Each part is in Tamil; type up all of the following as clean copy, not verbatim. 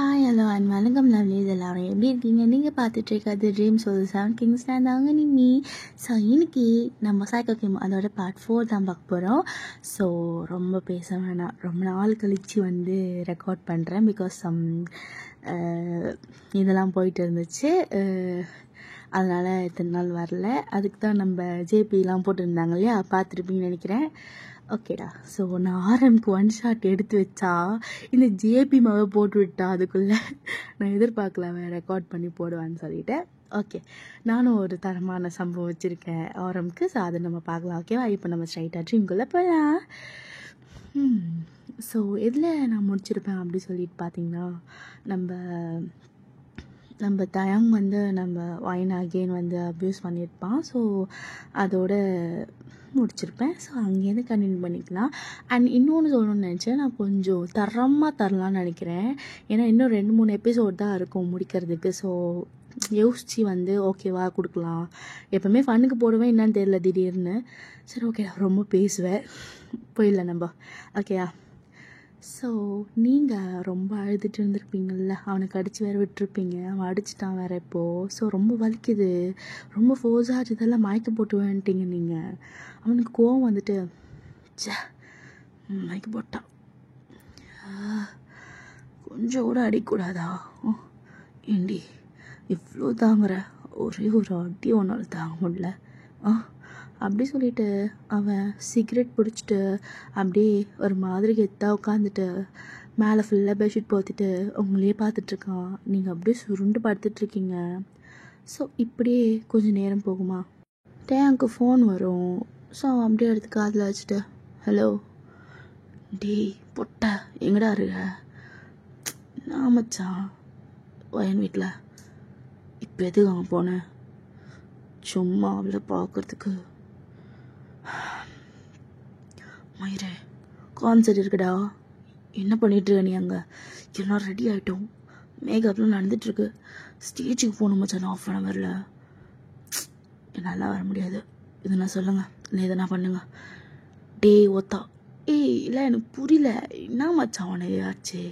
ஹாய் ஹலோ அண்ட் வணக்கம் லவ்லீஸ் எல்லாரும் எப்படி இருக்கீங்க? நீங்கள் பார்த்துட்டு இருக்கிறது ட்ரீம்ஸ் ஒரு 7 கிங்ஸ் தாங்க நீ. ஸோ இன்னைக்கு நம்ம சைக்கோ கேம் அதோட பார்ட் 4 தான் பார்க்க போகிறோம். ஸோ ரொம்ப பேச வேணாம், ரொம்ப நாள் கழித்து ரெக்கார்ட் பண்ணுறேன். பிகாஸ் இதெல்லாம் போயிட்டு இருந்துச்சு, அதனால் இத்தனை நாள் வரல. அதுக்கு தான் நம்ம ஜேபிலாம் போட்டுருந்தாங்க இல்லையா, பார்த்துருப்பீங்கன்னு நினைக்கிறேன். ஓகேடா. ஸோ நான் ஆர்எம்க்கு 1 ஷாட் எடுத்து வச்சா இந்த ஜேபி மாவை போட்டு விட்டா. அதுக்குள்ளே நான் எதிர்பார்க்கல அவன் ரெக்கார்ட் பண்ணி போடுவான்னு சொல்லிட்டேன். ஓகே, நானும் ஒரு தரமான சம்பவம் வச்சுருக்கேன் ஆர்எம்க்கு. ஸோ அதை நம்ம பார்க்கலாம். ஓகேவா? இப்போ நம்ம ஸ்ட்ரைட்டாக ட்ரீம்குள்ளே போகலாம். ஸோ எதில் நான் முடிச்சிருப்பேன் அப்படி சொல்லிட்டு பார்த்தீங்கன்னா, நம்ம தயாங் நம்ம வைன் அகெயின் அப்யூஸ் பண்ணியிருப்பான். ஸோ அதோட முடிச்சிருப்பேன். ஸோ அங்கேருந்து கண்டினியூ பண்ணிக்கலாம். அண்ட் இன்னொன்று சொல்லணும்னு நினச்சேன், நான் கொஞ்சம் தரமாக தரலான்னு நினைக்கிறேன். ஏன்னா இன்னும் 2-3 எபிசோட் தான் இருக்கும் முடிக்கிறதுக்கு. ஸோ யோசித்து ஓகேவா கொடுக்கலாம். எப்போவுமே ஃபன்னுக்கு போடுவேன், என்னன்னு தெரியல திடீர்னு. சரி ஓகே, ரொம்ப பேசுவேன், போயிடல நம்ம. ஓகேயா? ஸோ நீங்கள் ரொம்ப அழுதுட்டு இருந்திருப்பீங்கள்ல, அவனுக்கு அடித்து வேறு விட்டுருப்பீங்க. அவன் அடிச்சிட்டான் வேறு இப்போது. ஸோ ரொம்ப வலிக்குது, ரொம்ப ஃபோர்ஸாக இதெல்லாம் மயக்க போட்டு வேண்டிட்டீங்க நீங்கள். அவனுக்கு கோவம் மயக்க போட்டான். கொஞ்சம் கூட அடிக்கூடாதா? ஏண்டி இவ்வளோ தாங்குற? ஒரே ஒரு அடி ஒன்றால் தாங்க முடியல. அப்படி சொல்லிட்டு அவன் சிகரெட் பிடிச்சிட்டு அப்படியே ஒரு மாதிரி கெத்தாக உட்காந்துட்டு மேலே ஃபுல்லாக பெட்ஷீட் போத்திட்டு உங்களையே பார்த்துட்ருக்கான். நீங்கள் அப்படியே சுருண்டு படுத்துட்ருக்கீங்க. ஸோ இப்படியே கொஞ்சம் நேரம் போகுமா, டேங்க்கு ஃபோன் வரும். ஸோ அவன் அப்படியே எடுத்து காதில் வச்சுட்டு, ஹலோ டேய் பொட்ட, எங்கடா இருக்க? நான் மச்சான் வயன் வீட்டில். இப்போ எதுக்கு அவன் போனேன்? சும்மா அவளை பார்க்குறதுக்கு. மயிரே கான்சர்ட் இருக்குடா, என்ன பண்ணிட்டுருக்க நீ? அங்கே எல்லாம் ரெடி ஆகிட்டோம், மேக்கப்லாம் நடந்துட்டுருக்கு. ஸ்டேஜுக்கு போகணும் மச்சான், 1/2 hour என்னால் வர முடியாது. இது நான் சொல்லுங்கள், இல்லை இதை நான் பண்ணுங்க. டேய் ஒத்தா, இல்லை எனக்கு புரியல, என்ன மச்சான் உனக்கு ஆச்சு?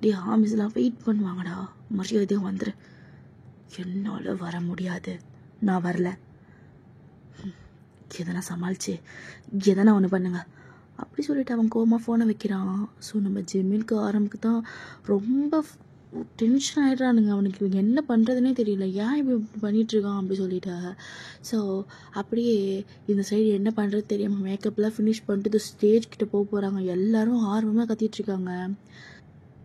டே ஆஃபீஸ்லாம் வெயிட் பண்ணுவாங்கடா, மரியாதையும் வந்துடு. என்னால் வர முடியாது, நான் வரல. எதனா சமாளிச்சு எதனா ஒன்று பண்ணுங்க அப்படி சொல்லிட்டு அவன் கோமா ஃபோனை வைக்கிறான். ஸோ நம்ம ஜெமினுக்கு ஆரம்புக்கு தான் ரொம்ப டென்ஷன் ஆகிடுறானுங்க. அவனுக்கு இவங்க என்ன பண்ணுறதுனே தெரியல, ஏன் இப்படி பண்ணிகிட்ருக்கான் அப்படி சொல்லிட்டு. ஸோ அப்படியே இந்த சைடு என்ன பண்ணுறது தெரியாமல் மேக்கப்லாம் ஃபினிஷ் பண்ணிட்டு ஸ்டேஜ் கிட்டே போகிறாங்க. எல்லோரும் ஆர்வமாக கத்திகிட்ருக்காங்க.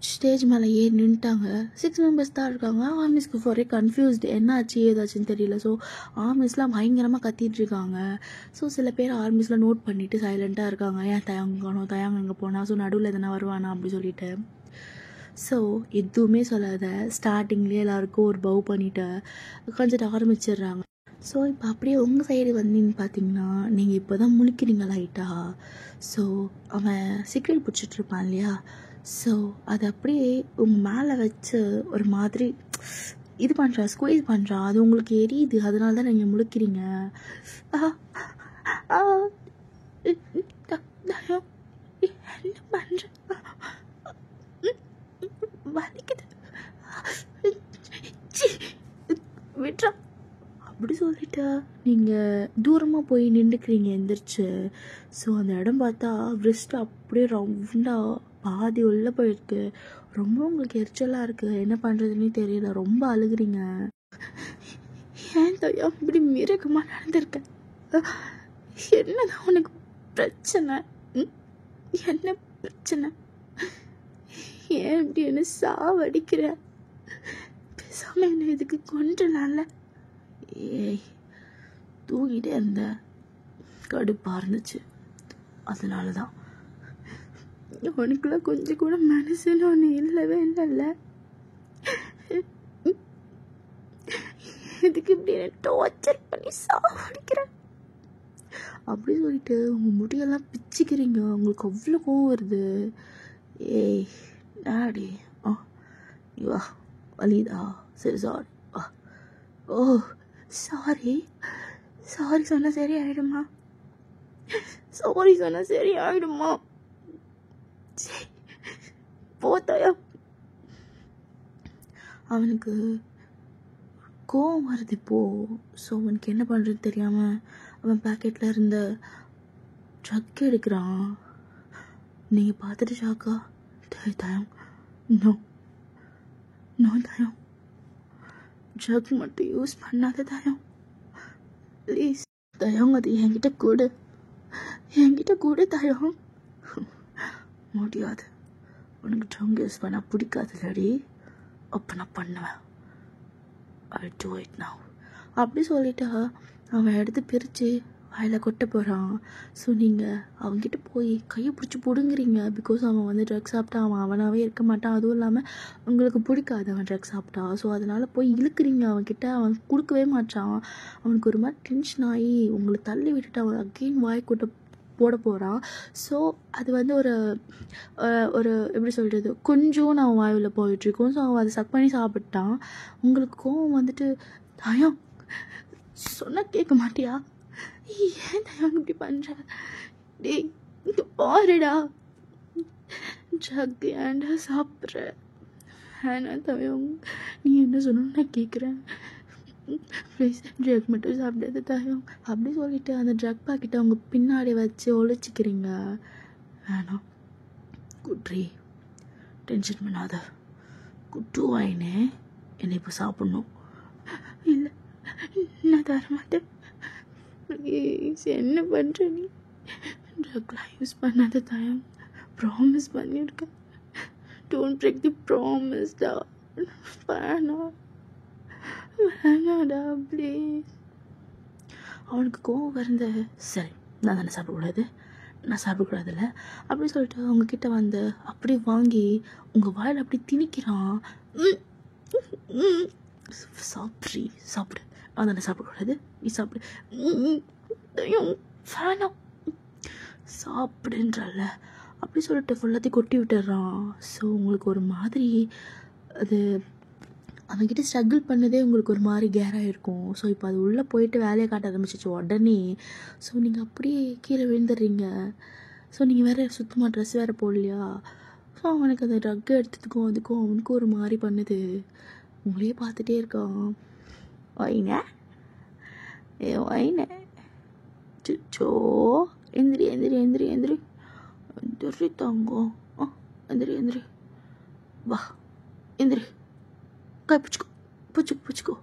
ஸ்டேஜ் மேலே ஏறி நின்றுட்டாங்க. 6 members தான் இருக்காங்க. ஆர்மிஸ்க்கு ஒரே கன்ஃபியூஸ்டு, என்ன ஆச்சு ஏதாச்சுன்னு தெரியல. ஸோ ஆர்மிஸ்லாம் பயங்கரமாக கத்திகிட்ருக்காங்க. ஸோ சில பேர் ஆர்மிஸ்லாம் நோட் பண்ணிவிட்டு சைலண்ட்டாக இருக்காங்க. ஏன் தயாங்க அங்கே போனால், ஸோ நடுவில் எதனா வருவானா அப்படி சொல்லிட்டு. ஸோ எதுவுமே சொல்லாத ஸ்டார்டிங்லேயே எல்லாருக்கும் ஒரு பவ் பண்ணிவிட்டு கொஞ்சம் ஆரம்பிச்சிடுறாங்க. ஸோ இப்போ அப்படியே உங்கள் சைடு வந்தீங்கன்னு பார்த்தீங்கன்னா, நீங்கள் இப்போ தான் முழிக்கிறீங்க லைட்டாக. ஸோ அவன் சிகரெட் பிடிச்சிட்ருப்பான் இல்லையா, ஸோ அதை அப்படியே உங்கள் மேலே வச்சு ஒரு மாதிரி இது பண்ணுறா, ஸ்குவீஸ் பண்ணுறா. அது உங்களுக்கு எரியுது, அதனால தான் நீங்கள் முழிக்கிறீங்க. என்ன பண்ணுற? வலிக்குது, விட்றா அப்படி சொல்லிட்டு நீங்கள் தூரமாக போய் நின்றுக்கிறீங்க எந்திரிச்சு. ஸோ அந்த இடம் பார்த்தா ரிஸ்ட் அப்படியே ரவுண்டாக பாதி உள்ளே போயிருக்கு. ரொம்ப உங்களுக்கு எரிச்சலாக இருக்குது, என்ன பண்ணுறதுன்னே தெரியல, ரொம்ப அழுகுறீங்க. ஏன் தயா இப்படி மிருகமாக நடந்திருக்க? என்னதான் உனக்கு பிரச்சனை? என்ன பிரச்சனை? ஏன் இப்படி என்ன சாவடிக்கிற? பேசாம என்ன இதுக்கு கொன்றனால? ஏய் தூங்கிட்டே இருந்த, கடுப்பாக இருந்துச்சு, அதனால தான். உனக்குள்ள கொஞ்சம் கூட மனசுன்னு ஒன்று இல்லவே இல்லைல்ல. இதுக்கு இப்படி டார்ச்சர் பண்ணி சாவடிக்கிறேன் அப்படி சொல்லிட்டு உங்கள் முடியெல்லாம் பிச்சுக்கிறீங்க. உங்களுக்கு அவ்வளோ கோவம் வருது. ஏய் டாடி, வா வலிதா? சரி சாரி, வா. ஓ சாரி சொன்னால் சரி ஆகிடுமா? சாரி சொன்னால் சரி ஆகிடுமா? போத்தாயா. அவனுக்கு கோவம் வருது இப்போது. ஸோ அவனுக்கு என்ன பண்ணுறது தெரியாமல் அவன் பேக்கெட்டில் இருந்த ட்ரக் எடுக்கிறான். நீங்கள் பார்த்துட்டு ஷாக்கா? தயம் நோ நோ தயம், ட்ரக் மட்டும் யூஸ் பண்ணாத தயம் ப்ளீஸ். தயம் அது என்கிட்ட கூட தயம். முடியாது, உனக்கு ட்ரக் யூஸ் பண்ண பிடிக்காதுலடி. அப்போ நான் பண்ணுவேன். I'll do it now. அப்படி சொல்லிட்டா அவன் எடுத்து பிரித்து வாயில் கொட்ட போகிறான். ஸோ நீங்கள் அவன்கிட்ட போய் கையை பிடிச்சி பிடுங்குறீங்க. பிகாஸ் அவன் வந்து ட்ரக்ஸ் சாப்பிட்டா அவன் அவனாகவே இருக்க மாட்டான். அதுவும் இல்லாமல் உங்களுக்கு பிடிக்காது அவன் ட்ரக்ஸ் சாப்பிட்டா. ஸோ அதனால் போய் இழுக்கிறீங்க அவன்கிட்ட. அவன் கொடுக்கவே மாட்டான். அவனுக்கு ஒரு மாதிரி டென்ஷன் ஆகி உங்களை தள்ளி விட்டுட்டு அவன் அகெயின் வாய் கொட்ட போட போகிறான். ஸோ அது வந்து ஒரு எப்படி சொல்கிறது, கொஞ்சம் நான் வாயில் போயிட்டுருக்கோம். ஸோ அவன் அதை சக் பண்ணி சாப்பிட்டான். உங்களுக்கு கோவம் வந்துட்டு, தயம் சொன்னால் கேட்க மாட்டியா? ஏன் தயம் இப்படி பண்ணுற? டேய் இங்கே பாருடா, ட்ரக் ஏன்டா சாப்பிட்ற? ஏன்னா தயம், நீ என்ன சொன்னு நான் கேட்குறேன். ப்ளீஸ் ட்ரக் மட்டும் சாப்பிடாத தயம். அப்படி சொல்லிட்டு அந்த ட்ரக் பாக்கெட்டை அவங்க பின்னாடி வச்சு ஒழிச்சிக்கிறீங்க. வேணாம் குட்ரி, டென்ஷன் பண்ணாத. குட்டு வாயினே, என்னை இப்போ சாப்பிட்ணும். இல்லை நான் தரமாட்டேன். ப்ளீஸ் என்ன பண்ணுற நீ? ட்ரக்லாம் யூஸ் பண்ணாத தயம், ப்ராமிஸ் பண்ணியிருக்கேன். டோன்ட் பிரேக் தி ப்ராமிஸ் டா. வேணாடா ப்ளீஸ். அவனுக்கு கோவம் வருந்த, சரி நான் தானே சாப்பிடக்கூடாது, நான் சாப்பிடக்கூடாதுல்ல அப்படின்னு சொல்லிட்டு அவங்கக்கிட்ட வந்து அப்படி வாங்கி உங்கள் வாயில் அப்படி திணிக்கிறான். சாப்பிடு, நான் தானே சாப்பிடக்கூடாது, நீ சாப்பிடு. வேணாம் சாப்பிடுன்றல்ல அப்படி சொல்லிட்டு ஃபுல்லாத்தையும் கொட்டி விட்டுறான். ஸோ உங்களுக்கு ஒரு மாதிரி அது அவன்கிட்ட ஸ்ட்ரகிள் பண்ணதே உங்களுக்கு ஒரு மாதிரி கேராக இருக்கும். ஸோ இப்போ அது உள்ளே போயிட்டு வேலையை காட்ட ஆரம்பிச்சிச்சு உடனே. ஸோ நீங்கள் அப்படியே கீழே விழுந்துடுறீங்க. ஸோ நீங்கள் வேறு சுத்தமாக ட்ரெஸ் வேறு போடலையா? ஸோ அவனுக்கு அந்த ட்ரக் எடுத்ததுக்கும் அதுக்கும் அவனுக்கும் ஒரு மாதிரி பண்ணுது. உங்களையே பார்த்துட்டே இருக்கான். வைங்க வைன சுச்சோ, எந்திரி எந்திரி எந்திரி எந்திரி எந்திரி தங்கம், எந்திரி வா எந்திரி, கை பிடிச்சிக்கோ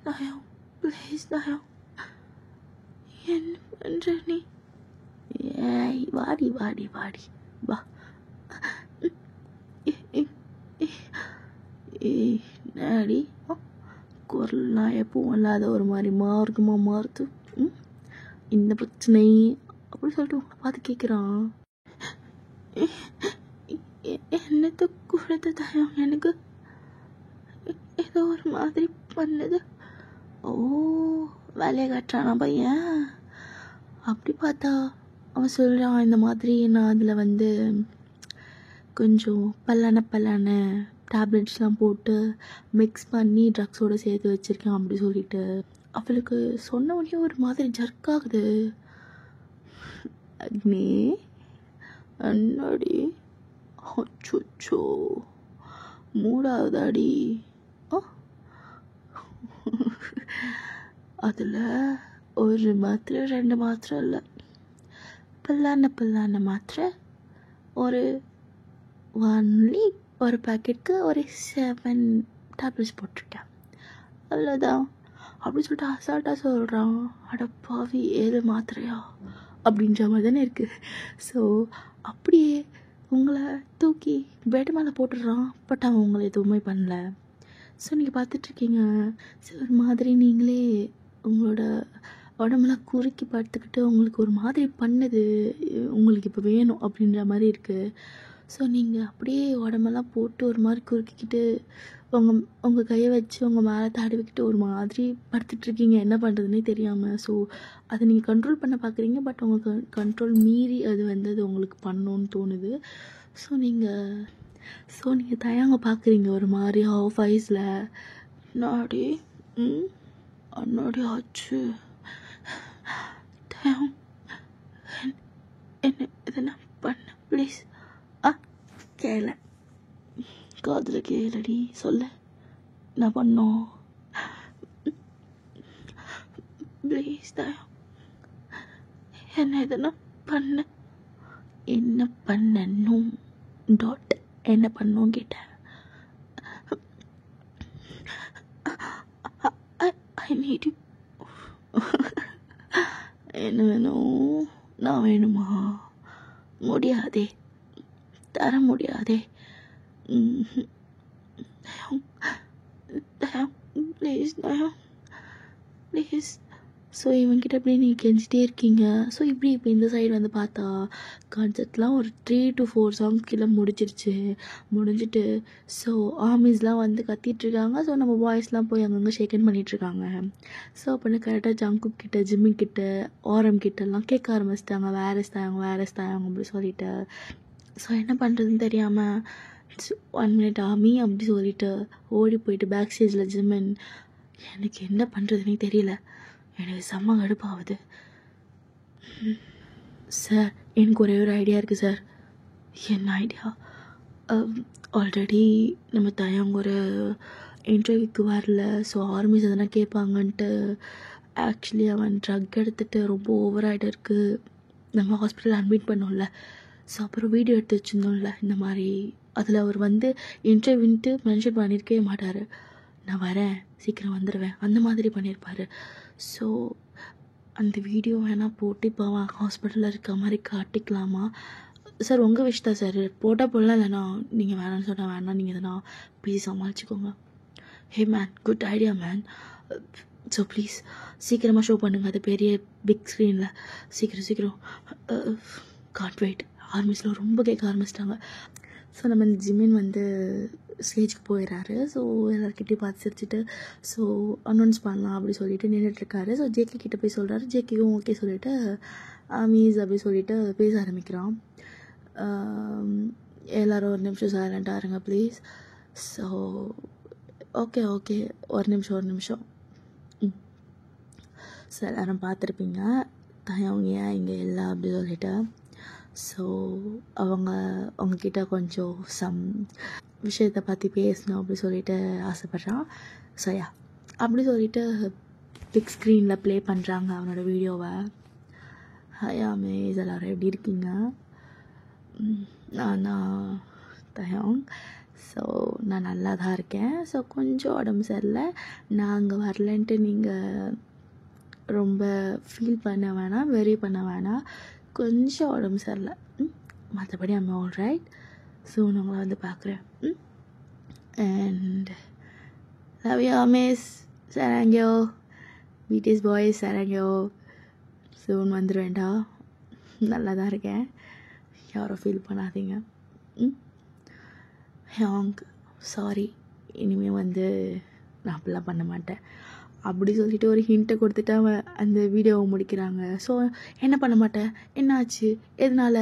தயம் ப்ளீஸ் தயம். என்ன பண்ணுற நீ? ஏய் வாடி வா. நாடி குரல்லாம் எப்பவும் இல்லாத ஒரு மாதிரி மாறுது. இந்த பிரச்சனை அப்படி சொல்லிட்டு உங்களை பார்த்து கேட்குறான். என்னத்தை கொடுத்த தயம் எனக்கு ஏதோ ஒரு மாதிரி பண்ணுது. ஓ வேலையை காட்டுறானா பையன்? அப்படி பார்த்தா அவன் சொல்கிறான், இந்த மாதிரி நான் அதில் வந்து கொஞ்சம் பல்லான டேப்லெட்ஸ்லாம் போட்டு மிக்ஸ் பண்ணி ட்ரக்ஸோடு சேர்த்து வச்சுருக்கேன் அப்படி சொல்லிட்டு. அவளுக்கு சொன்ன உடனே ஒரு மாதிரி ஜர்க் ஆகுது. அக்னி அண்ணாடி, அச்சோ மூடாவதாடி. அதில் ஒரு மாத்திரை 2 மாத்திரை இல்லை, பல்லான மாத்திரை ஒரு ஒன்லி ஒரு பேக்கெட்டுக்கு ஒரு 7 டேப்லெட்ஸ் போட்டிருக்கேன், அவ்வளோதான் அப்படி சொல்லிட்டு அசால்ட்டாக சொல்கிறான். அடப்பாவி 7 மாத்திரையா அப்படின்ற மாதிரி தானே இருக்குது. ஸோ அப்படியே உங்களை தூக்கி பெட் மேலே போட்டுடுறான். பட் அவன் உங்களை எதுவுமே பண்ணல. ஸோ நீங்கள் பார்த்துட்ருக்கீங்க. ஸோ ஒரு மாதிரி நீங்களே உங்களோட உடம்பெல்லாம் குறுக்கி படுத்துக்கிட்டு உங்களுக்கு ஒரு மாதிரி பண்ணுது, உங்களுக்கு இப்போ வேணும் அப்படின்ற மாதிரி இருக்குது. ஸோ நீங்கள் அப்படியே உடம்பெல்லாம் போட்டு ஒரு மாதிரி குறுக்கிக்கிட்டு உங்கள் கையை வச்சு உங்கள் மேலே தடவிக்கிட்டு ஒரு மாதிரி படுத்துட்ருக்கீங்க, என்ன பண்ணுறதுனே தெரியாமல். ஸோ அதை நீங்கள் கண்ட்ரோல் பண்ண பார்க்குறீங்க. பட் உங்களுக்கு கண்ட்ரோல் மீறி அது வந்து அது உங்களுக்கு பண்ணணுன்னு தோணுது. ஸோ நீங்கள் தயங்க பார்க்குறீங்க ஒரு மாதிரி ஆஃப் ஐஸில். நாடி அண்ணாடி ஆச்சு தயம், என்ன இதெல்லாம் பண்ண ப்ளீஸ். கேள காதில் கேளடி சொல்ல நான் பண்ணோம் ப்ளீஸ் தயம் என்ன எதனா பண்ண என்ன பண்ணணும் டாட் என்ன பண்ணும் கேட்டேன் ஐ நீட் யூ என்ன வேணும் நான் வேணுமா முடியாதே தர முடியாதே தயம் ப்ளீஸ் தயம் ப்ளீஸ் ஸோ இவன்கிட்ட அப்படியே நீங்கள் கெஞ்சிட்டே இருக்கீங்க. ஸோ இப்படி இப்போ இந்த சைடு வந்து பார்த்தா கான்செர்ட்லாம் ஒரு 3 to 4 சாங்ஸ் கீழே முடிஞ்சிட்டு ஸோ ஆர்மிஸ்லாம் வந்து கத்திட்டுருக்காங்க. ஸோ நம்ம பாய்ஸ்லாம் போய் அங்கங்கே ஷேக்கன் பண்ணிகிட்ருக்காங்க. ஸோ அப்போனா கரெக்டாக ஜங்குக் கிட்ட ஜிம்மின் கிட்ட ஆரம் கிட்டலாம் கேட்க ஆரம்பிச்சிட்டாங்க வேர் இஸ் தாங்க அப்படி சொல்லிட்டு. ஸோ என்ன பண்ணுறதுன்னு தெரியாமல் 1 minute ஆர்மி அப்படி சொல்லிட்டு ஓடி போயிட்டு பேக் ஸ்டேஜில் ஜிம்மின் எனக்கு என்ன பண்ணுறதுனே தெரியல, எனக்கு செம்ம கடுப்பாகுது சார். எனக்கு ஒரே ஒரு ஐடியா இருக்குது சார். என்ன ஐடியா? ஆல்ரெடி நம்ம தயங்க ஒரு இன்டர்வியூக்கு வரல. ஸோ ஆர்மிஸ் எதனா கேட்பாங்கன்ட்டு ஆக்சுவலி அவன் ட்ரக் எடுத்துகிட்டு ரொம்ப ஓவராகிட்டு இருக்குது. நம்ம ஹாஸ்பிட்டல் அட்மிட் பண்ணோம்ல. ஸோ அப்புறம் வீடியோ எடுத்து வச்சுருந்தோம்ல இந்த மாதிரி. அதில் அவர் வந்து இன்டர்வியூன்ட்டு மென்ஷன் பண்ணியிருக்கவே மாட்டார். நான் வரேன் சீக்கிரம் வந்துடுவேன் அந்த மாதிரி பண்ணியிருப்பார். ஸோ அந்த வீடியோ வேணால் போட்டு இப்போ அவன் ஹாஸ்பிட்டலில் இருக்க மாதிரி காட்டிக்கலாமா சார்? உங்கள் விஷ் தான் சார். போட்டால் போடலாம், இல்லைண்ணா நீங்கள் வேணான்னு சொன்னால் வேணாம், நீங்கள் எதனா ப்ளீஸ் சமாளிச்சுக்கோங்க. Hey man, good idea man. So please சீக்கிரமாக ஷோ பண்ணுங்கள் அது பெரிய பிக் ஸ்க்ரீனில். சீக்கிரம் காட் வெயிட். ஆர்மிஸில் ரொம்ப கேட்க ஆரம்பிச்சிட்டாங்க. ஸோ நம்ம இந்த ஜிம்மின் வந்து ஸ்டேஜுக்கு போயிடுறாரு. ஸோ எல்லாருக்கிட்டையும் பார்த்து சிரிச்சுட்டு ஸோ அனௌன்ஸ் பண்ணலாம் அப்படி சொல்லிட்டு நின்றுட்டுருக்காரு. ஸோ ஜேகே கிட்டே போய் சொல்கிறாரு. ஜேகேயும் ஓகே சொல்லிவிட்டு மீஸ் அப்படி சொல்லிவிட்டு பேச ஆரம்பிக்கிறான். எல்லோரும் ஒரு நிமிஷம் சைலண்ட்டாக இருங்க ப்ளீஸ். ஸோ ஓகே ஒரு நிமிஷம் ஸோ எல்லோரும் பார்த்துருப்பீங்க தயவங்க ஏன் இங்கே இல்லை அப்படி சொல்லிவிட்டு. ஸோ அவங்கக்கிட்ட கொஞ்சம் சம் விஷயத்தை பற்றி பேசணும் அப்படி சொல்லிட்டு ஆசைப்பட்றான். சரியா அப்படி சொல்லிட்டு பிக் ஸ்க்ரீனில் ப்ளே பண்ணுறாங்க அவனோட வீடியோவை. ஹயாமே எல்லோரும் எப்படி இருக்கீங்க? நான் தயம். ஸோ நான் நல்லா தான் இருக்கேன். ஸோ கொஞ்சம் உடம்பு சரியில்லை, நான் அங்கே வரலன்ட்டு நீங்கள் ரொம்ப ஃபீல் பண்ண வேணாம், வெரி பண்ண வேணாம். கொஞ்சம் உடம்பு சரியில்லை, மற்றபடி ஐம் ஆல் ரைட். ஸோ நான் உங்களை வந்து பார்க்குறேன். அண்ட் லவ் யூ மிஸ் சரங்கோ, பிடிஎஸ் பாய்ஸ் சரங்கோ. சூன் வந்துடுவேண்டா, நல்லா தான் இருக்கேன், யாரும் ஃபீல் பண்ணாதீங்க. ஹாங் சாரி, இனிமேல் வந்து நான் அப்படிலாம் பண்ண மாட்டேன் அப்படி சொல்லிட்டு ஒரு ஹிண்ட்டை கொடுத்துட்டு அவன் அந்த வீடியோவை முடிக்கிறாங்க. ஸோ என்ன பண்ண மாட்டேன், என்னாச்சு, எதனால்,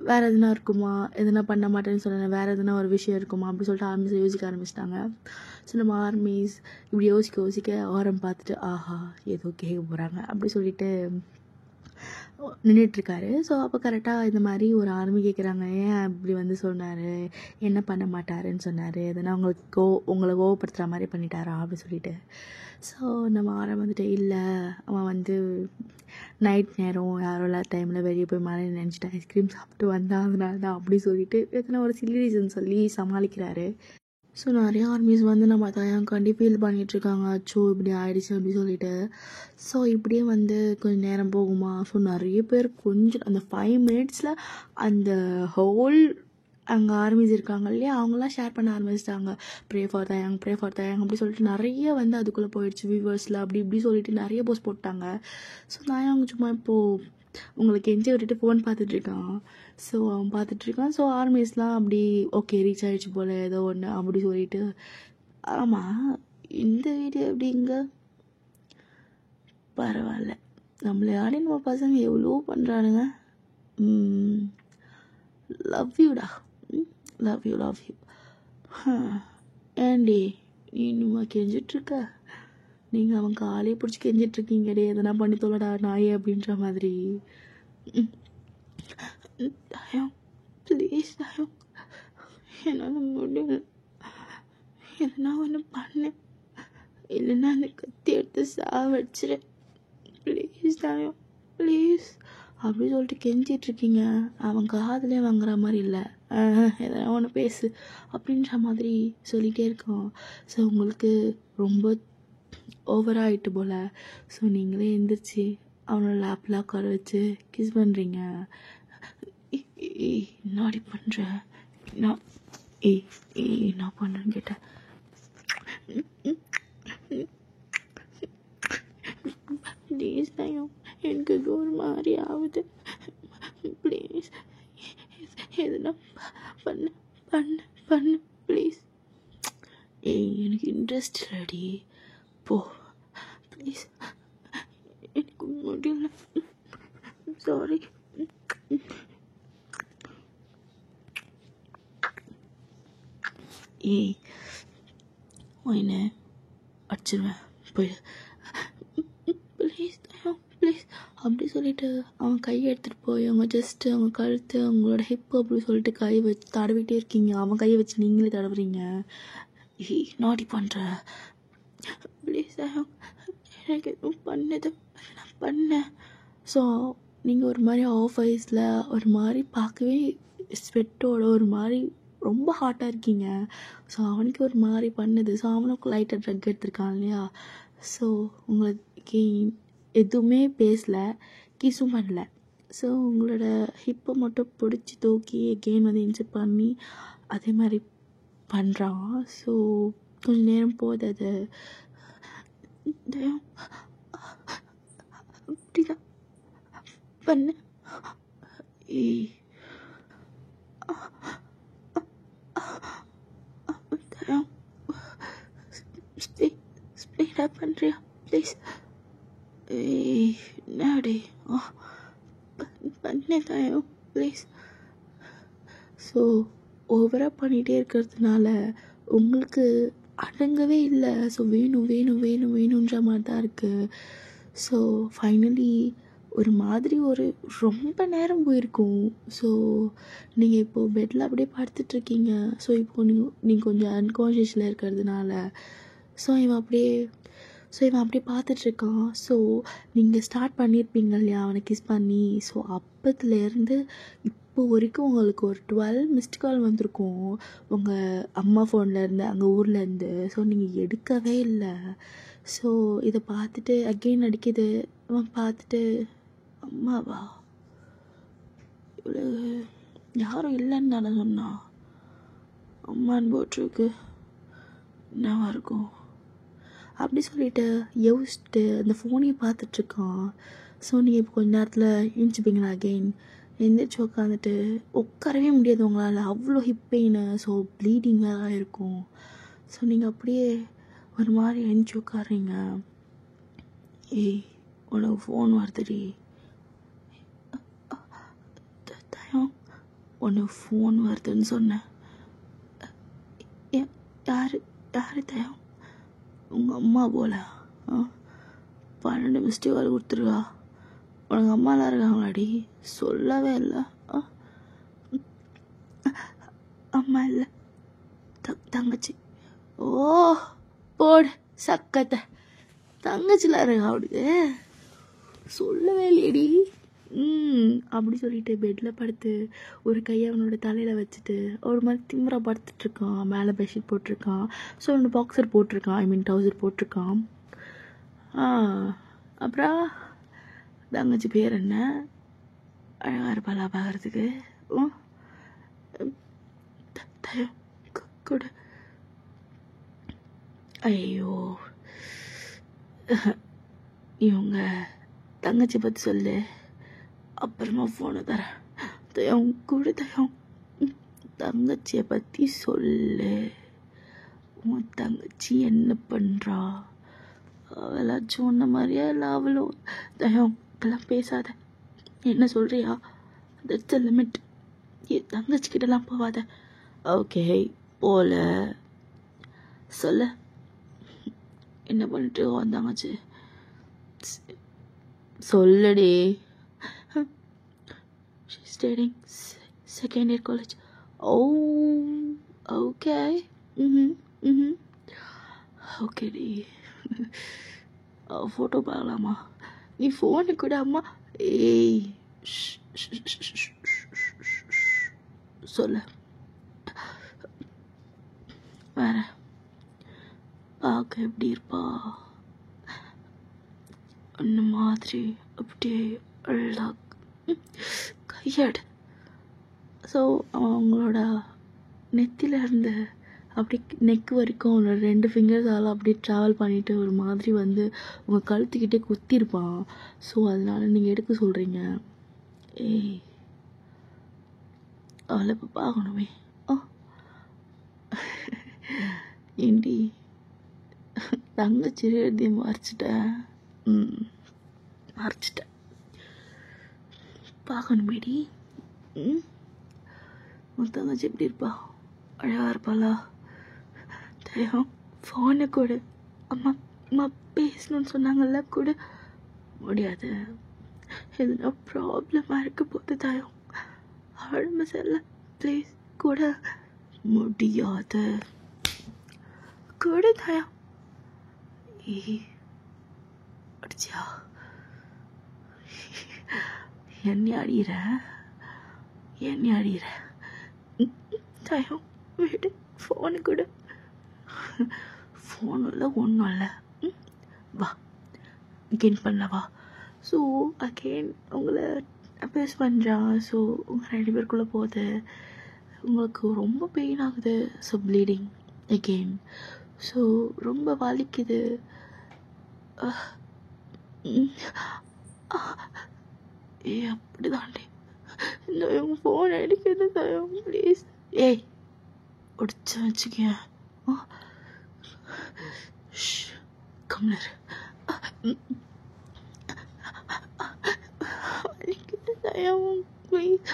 வேறு எதுனா இருக்குமா, எதுனா பண்ண மாட்டேன்னு சொன்னேன், வேறு எதுனா ஒரு விஷயம் இருக்குமா அப்படி சொல்லிட்டு ஆர்மிஸ் யோசிக்க ஆரம்பிச்சிட்டாங்க. ஸோ நம்ம ஆர்மிஸ் இப்படி யோசிக்க ஆரம் பார்த்துட்டு ஆஹா ஏதோ கேட்க போகிறாங்க அப்படி சொல்லிட்டு நின்றுட்டுருக்காரு. ஸோ அப்போ கரெக்டாக இந்த மாதிரி ஒரு ஆர்மி கேட்குறாங்க, ஏன் அப்படி வந்து சொன்னார், என்ன பண்ண மாட்டாருன்னு சொன்னார், எதனா உங்களை கோவப்படுத்துகிற மாதிரி பண்ணிட்டாரா அப்படி சொல்லிட்டு. ஸோ நம்ம ஆரம் வந்துட்டு இல்லை, அவன் வந்து நைட் நேரம் யாரோ இல்லாத டைமில் வெளியே போய் மழை நினச்சிட்டு ஐஸ்கிரீம் சாப்பிட்டு வந்தான், அதனால தான் அப்படி சொல்லிட்டு எத்தனை ஒரு சில்லி ரீசன் சொல்லி சமாளிக்கிறாரு. ஸோ நிறைய ஆர்மிஸ் வந்து நம்ம தயங்காண்டி ஃபீல் பண்ணிகிட்ருக்காங்க, அச்சோ இப்படி ஆயிடுச்சு அப்படி சொல்லிட்டு. ஸோ இப்படியே வந்து கொஞ்சம் நேரம் போகுமா. ஸோ நிறைய பேர் கொஞ்சம் அந்த 5 minutes அந்த ஹோல் அங்கே ஆர்மிஸ் இருக்காங்க இல்லையா, அவங்களாம் ஷேர் பண்ண ஆரம்பிச்சிட்டாங்க. ப்ரே ஃபார் தயங் அப்படி சொல்லிட்டு நிறைய வந்து அதுக்குள்ளே போயிடுச்சு வியூவர்ஸில் அப்படி இப்படி சொல்லிட்டு நிறைய போஸ்ட் போட்டாங்க. ஸோ தயங் சும்மா இப்போது உங்களுக்கு எஞ்சி விட்டுட்டு ஃபோன் பார்த்துட்ருக்கான். ஸோ அவன் பார்த்துட்ருக்கான். ஸோ ஆர்மிஸ்லாம் அப்படி ஓகே ரீச் ஆகிடுச்சு போல் ஏதோ ஒன்று அப்படி சொல்லிட்டு. ஆமாம் இந்த வீடியோ எப்படிங்க பரவாயில்ல, நம்மளை ஆடி நம்ம பசங்க எவ்வளோ பண்ணுறானுங்க. லவ் யூடா, லவ் யூ ஏண்டி நீ இன்னுமா கெஞ்சிட்ருக்க? நீங்கள் அவன் காலையே பிடிச்சி கெஞ்சிட்ருக்கீங்கடே, எதனா பண்ணி தொலைடா நாயே அப்படின்ற மாதிரி. தயம் ப்ளீஸ் தயம் என்னால் முடியல. எதனா ஒன்று பண்ணேன், இல்லைன்னா அந்த கத்தி எடுத்து சாவடிச்சிடேன். ப்ளீஸ் தாயம், ப்ளீஸ் அப்படி சொல்லிட்டு கெஞ்சிட்ருக்கீங்க. அவன் காதுலேயே வாங்குற மாதிரி இல்லை. எதனா ஒன்று பேசு அப்படின்ற மாதிரி சொல்லிகிட்டே இருக்கான். ஸோ உங்களுக்கு ரொம்ப ஓவராகிட்டு போல். ஸோ நீங்களே எந்திரிச்சு அவனோட லேப்லாம் உட்கார வச்சு கிஸ் பண்ணுறீங்க. என்னாடி பண்ணுற? நான் என்ன பண்ணுறேன்னு கேட்டேன். ப்ளீஸ் தாயம், எனக்கு இது ஒரு மாதிரி ஆகுது. ப்ளீஸ் எதுனா பண்ணு பண்ணு பண்ணு ப்ளீஸ். எனக்கு இன்ட்ரெஸ்ட் இல்லடி, போ ப்ளீஸ். எனக்கு முடியல, சாரி. என்ன அடிச்சிருவேன், போயிடு ப்ளீஸ் தாயம், ப்ளீஸ் அப்படி சொல்லிட்டு அவன் கையை எடுத்துகிட்டு போய் அவங்க ஜஸ்ட்டு அவங்க கழுத்து அவங்களோட ஹிப்பு அப்படி சொல்லிட்டு கை வச்சு தடவிட்டே இருக்கீங்க. அவன் கையை வச்சு நீங்களே தடவுறீங்க. நாடி பண்ணுற? ப்ளீஸ் தாயம், எனக்கு எதுவும் பண்ணது நான் பண்ணேன். ஸோ நீங்கள் ஒரு மாதிரி ஆஃப் ஐஸில் ஒரு மாதிரி பார்க்கவே ஸ்வெட்டோட ஒரு மாதிரி ரொம்ப ஹாட்டாக இருக்கீங்க. ஸோ அவனுக்கு ஒரு மாதிரி பண்ணுது. ஸோ அவனுக்கு லைட்டாக ட்ரக் எடுத்திருக்கான் இல்லையா. ஸோ உங்களுக்கு எதுவுமே பேசலை, கிஸும் பண்ணல. ஸோ உங்களோட ஹிப்பை மட்டும் பிடிச்சி தூக்கி எகெயின் வந்து இன்செர்ட் பண்ணி அதே மாதிரி பண்ணுறான். ஸோ கொஞ்சம் நேரம் போகுது. அது அப்படிதான் பண்ண. ஸ்பீடாக பண்ணுறியா ப்ளீஸ்? நாடி பண்ணே தாயம் ப்ளீஸ். ஸோ ஓவராக பண்ணிகிட்டே இருக்கிறதுனால உங்களுக்கு அடங்கவே இல்லை. ஸோ வேணும் வேணும் வேணும் வேணுன்ற மாதிரி தான் இருக்குது. ஸோ ஃபைனலி ஒரு மாதிரி ஒரு ரொம்ப நேரம் போயிருக்கும். ஸோ நீங்கள் இப்போது பெட்டில் அப்படியே படுத்துட்ருக்கீங்க. ஸோ இப்போது நீங்கள் கொஞ்சம் அன்கான்ஷியஸில் இருக்கிறதுனால இவன் அப்படியே பார்த்துட்ருக்கான். ஸோ நீங்கள் ஸ்டார்ட் பண்ணியிருப்பீங்க இல்லையா அவனை கிஸ் பண்ணி. ஸோ அப்பத்துலேருந்து இப்போ வரைக்கும் உங்களுக்கு ஒரு 12 மிஸ்டு கால் வந்திருக்கும் உங்கள் அம்மா ஃபோன்லேருந்து, அங்கே ஊர்லேருந்து. ஸோ நீங்கள் எடுக்கவே இல்லை. ஸோ இதை பார்த்துட்டு அகெயின் அடிக்குது. அவன் பார்த்துட்டு அம்மாவா, இவ்வளோ யாரும் இல்லைன்னு தானே சொன்னான், அம்மான்னு போட்டிருக்கு, என்னவா இருக்கும் அப்படி சொல்லிட்டு யோசிச்சுட்டு அந்த ஃபோனையும் பார்த்துட்ருக்கான். ஸோ நீங்கள் இப்போ கொஞ்ச நேரத்தில் எழுந்திரிப்பீங்களா அகெயின்? எந்திரிச்சு உட்காந்துட்டு உட்காரவே முடியாது உங்களால், அவ்வளோ ஹிப் பெயின். ஸோ ப்ளீடிங் வேறு இருக்கும். ஸோ நீங்கள் அப்படியே ஒரு மாதிரி எழுந்திச்சி உட்காடுறீங்க. உனக்கு ஃபோன் வருதுடி தயம், உனக்கு ஃபோன் வருதுன்னு சொன்னேன். யார் தயம்? உங்கள் அம்மா போல 12 மிஸ்டேக் கால் கொடுத்துருக்கா. உனக்கு அம்மாலாம் இருக்காங்களாடி? சொல்லவே இல்லை. அம்மா இல்லை, தங்கச்சி. ஓ போடு சக்கத்தை, தங்கச்சிலாம் இருக்கா அவனுக்கு? சொல்லவே இல்லையடி. அப்படி சொல்லிட்டு பெட்டில் படுத்து ஒரு கையை அவனோட தலையில் வச்சுட்டு ஒரு மாதிரி திமிரா படுத்துட்ருக்கான். மேலே பெட்ஷீட் போட்டிருக்கான். ஸோ அவனோட பாக்ஸர் போட்டிருக்கான், ட்ரௌசர் போட்டிருக்கான். அப்புறம் தங்கச்சி பேர் என்ன? அழகாக இருப்பாளா பார்க்குறதுக்கு? கூட ஐயோ, இவங்க தங்கச்சி பற்றி சொல்லு, அப்புறமா ஃபோனை தரேன். தயம் கூட தயம், தங்கச்சியை பற்றி சொல்லு. உன் தங்கச்சி என்ன பண்ணுறா? அவளாச்சும் ஒன்ன மாதிரியா இல்லை அவளும்? தயம் இப்பெல்லாம் பேசாத. என்ன சொல்கிறியா? That's a limit. என் தங்கச்சிக்கிட்டலாம் போவாத. ஓகே போல சொல்ல. என்ன பண்ணிட்டு வந்தாங்கச்சு சொல்லடி. Studying second year college. Oh okay. ம் ம் ஓகேடி. ஃபோட்டோ பார்க்கலாமா? நீ ஃபோனு கூட அம்மா. ஏய் சொல்லு. வேற பார்க்க எப்படி இருப்பா? அந்த மாதிரி அப்படியே அழகாக கையாடு. ஸோ அவங்களோட நெத்தியிலேருந்து அப்படி நெக் வரைக்கும் அவனோட 2 ஃபிங்கர்ஸால் அப்படி ட்ராவல் பண்ணிவிட்டு ஒரு மாதிரி வந்து உங்கள் கழுத்துக்கிட்டே குத்திருப்பான். ஸோ அதனால் நீங்கள் எடுக்க சொல்கிறீங்க. ஏய் அவளை இப்போ பார்க்கணுமே. ஏண்டி தங்கச்சி எழுதிய மறைச்சிட்டேன். மறைச்சிட்டேன். பார்க்கணுமேடி. உன் தங்கச்சி எப்படி இருப்பா? அழகாக இருப்பாளா? தயம் ஃபோனை கொடு. அம்மா அம்மா பேசணும்னு சொன்னாங்கல்ல, கொடு. முடியாது, எதுனா ப்ராப்ளமாக இருக்க போது தயம். ஆழம செல்ல ப்ளீஸ் கூட. முடியாது, கொடு தயம். அடிச்சியா? என்னை அடிக்கிற தயம் விடு. ஃபோனு கொடு. ஃபோன் இல்லை ஒன்றும் இல்லை. வா கெயின் பண்ணவா? ஸோ அகெயின் உங்களை பேஸ் பண்ணுறான். ஸோ உங்கள் 2 பேருக்குள்ளே போகுது. உங்களுக்கு ரொம்ப பெயின் ஆகுது. So bleeding again. ஸோ ரொம்ப வலிக்குது. அப்படி தாண்டி இந்த ஃபோன் அடிக்கிறது தயம் ப்ளீஸ். ஏய் ஒடிச்சு வச்சுக்க. கம்னர் வலிக்குது தயம் ப்ளீஸ்.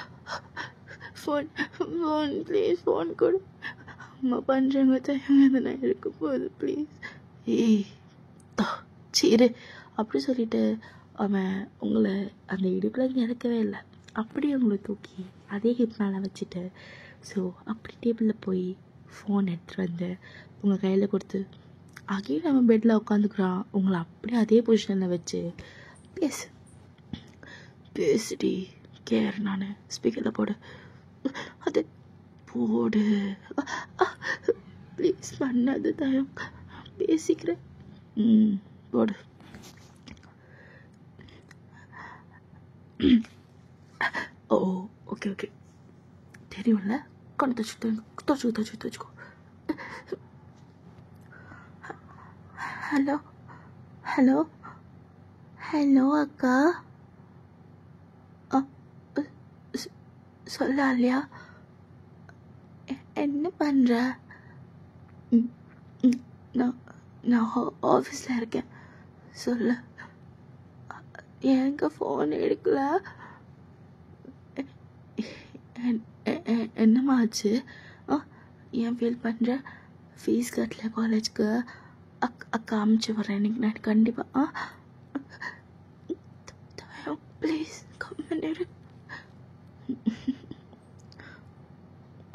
ஃபோன் ப்ளீஸ் ஃபோன் கொடு. அம்மா பண்ணுறாங்க தயம், எதனா இருக்க போகுது ப்ளீஸ். ஏய் சரி அப்படி சொல்லிட்டு அவன் உங்களை அந்த இடுப்பில் இறக்கவே இல்லை. அப்படியே உங்களை தூக்கி அதே ஹிப் மேலே வச்சுட்டு ஸோ அப்படி டேபிளில் போய் ஃபோன் எடுத்துகிட்டு வந்து உங்கள் கையில் கொடுத்து அகைன் அவன் பெட்டில் உட்காந்துக்கிறான். உங்களை அப்படியே அதே பொசிஷனில் வச்சு பேசுடி கேர். நான் ஸ்பீக்கரில் போடு. அது போடு ப்ளீஸ். பண்ணாது தயம், பேசிக்கிறேன். போடு. ஓ ஓகே ஓகே தெரியும்ல. கண்ணு தச்சுக்கோ. ஹலோ ஹலோ ஹலோ அக்கா. சொல்ல இல்லையா? என்ன பண்ணுற? நான் ஆஃபீஸில் இருக்கேன். சொல்லு. எங்க ஃபோன் எடுக்கல? என்னம்மா ஆச்சு? ஏன் ஃபீல் பண்ணுற? ஃபீஸ் கட்டல காலேஜுக்கு. அக்கா அமுச்சு வரேன் இன்னைக்கு நைட் கண்டிப்பாக. ப்ளீஸ் கம்மிடு.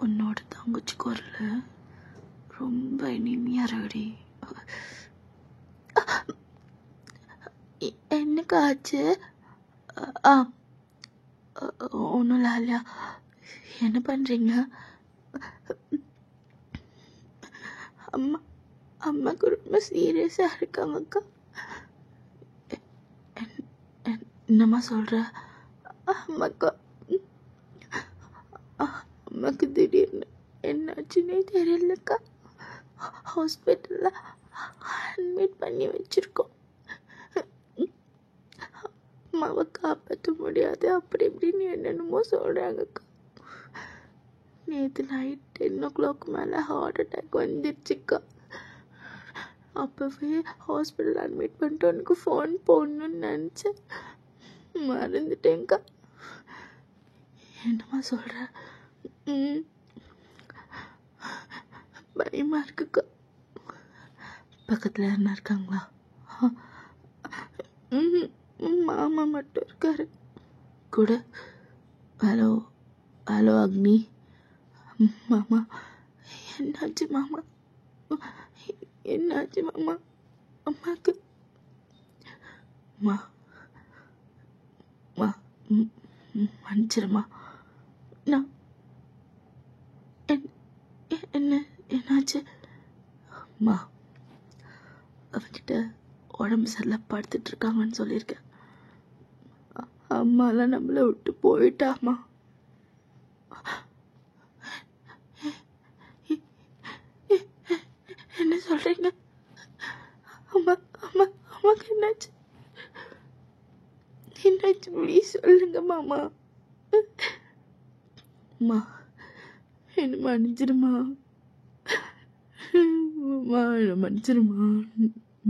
உன்னோட தங்கச்சி குரல் ரொம்ப இனிமையாக ரெடி. என்னக்கா ஆச்சு? ஒன்றும் இல்லையா? என்ன பண்ணுறீங்க? அம்மாவுக்கு ரொம்ப சீரியஸாக இருக்காங்கக்கா. என்னம்மா சொல்கிற? அம்மாவுக்கு திடீர்னு என்னாச்சுன்னே தெரியலக்கா. ஹாஸ்பிட்டலில் அட்மிட் பண்ணி வச்சுருக்கோம். அம்மாவை காப்பாற்ற முடியாது அப்படி இப்படின்னு என்னென்னமோ சொல்கிறாங்கக்கா. நேற்று நைட் 10 o'clock மேலே ஹார்ட் அட்டாக் வந்துருச்சுக்கா. அப்போவே ஹாஸ்பிட்டல் அட்மிட் பண்ணிட்டு உனக்கு ஃபோன் போடணுன்னு நினச்சேன், மறந்துட்டேங்க்கா. என்னம்மா சொல்கிற? பயமாக இருக்குக்கா. பக்கத்தில் யாருன்னா இருக்காங்களா? மாமா மட்டும் இருக்காரு கூட. ஹலோ அக்னி. மாமா என்னாச்சு மாமா? என்னாச்சு மாமா? அம்மாக்கு மா மா மன்னிச்சிருமா. நான் என்ன என்னாச்சு? அம்மா அவகிட்ட உடம்பு சரியில்லை படுத்துட்டு இருக்காங்கன்னு சொல்லியிருக்கேன். அம்மாலாம் நம்மளை விட்டு போயிட்டாம்மா. என்ன சொல்றீங்க? அம்மா அம்மா அம்மாக்கு என்னாச்சு? என்னாச்சு ப்ளீஸ் சொல்லுங்க மாமா. அம்மா என்ன மன்னிச்சிருமா. அம்மா என்ன மன்னிச்சிருமா.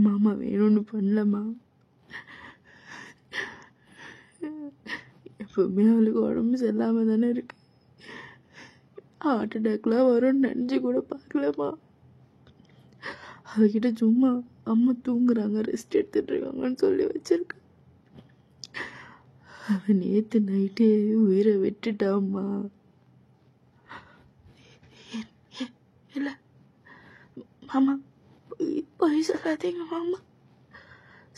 மாமா வேணும்னு பண்ணலம்மா. எப்பவுமே அவளுக்கு உடம்பு சரியில்லாம தானே இருக்கு. ஹார்ட் அட்டாக்லாம் வரும்னு நினச்சி கூட பார்க்கலம்மா. அவகிட்ட சும்மா அம்மா தூங்குறாங்க, ரெஸ்ட் எடுத்துட்டு இருக்காங்கன்னு சொல்லி வச்சிருக்கேன். அவன் நேற்று நைட்டே உயிரை விட்டுட்டாம்மா. இல்லை மாமா பொய் சொல்லாதீங்க மாமா.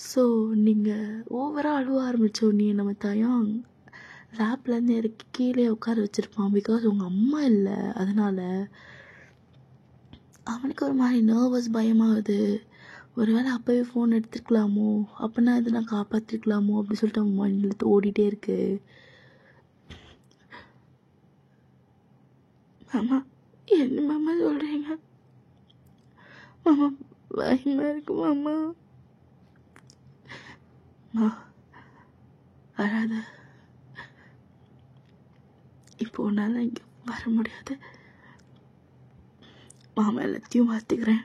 ஸோ நீங்கள் ஓவராக அழுவ ஆரம்பித்தோடனே நம்ம தயம் லேப்லேருந்து இறக்கி கீழே உட்கார வச்சுருப்பான். பிகாஸ் உங்கள் அம்மா இல்லை, அதனால் அவனுக்கு ஒரு மாதிரி நர்வஸ் பயமாகுது. ஒருவேளை அப்போவே ஃபோன் எடுத்துருக்கலாமோ, அப்போனா இது நான் காப்பாற்றிருக்கலாமோ அப்படி சொல்லிட்டு அவன் மைண்டில் ஓடிட்டே இருக்கு. மாமா என்ன மாமா சொல்கிறீங்க? மாமா பயமாக இருக்கு மாமா. வராது. இப்போ உன்னால் இங்கே வர முடியாது. மாமா எல்லாத்தையும் பார்த்துக்கிறேன்.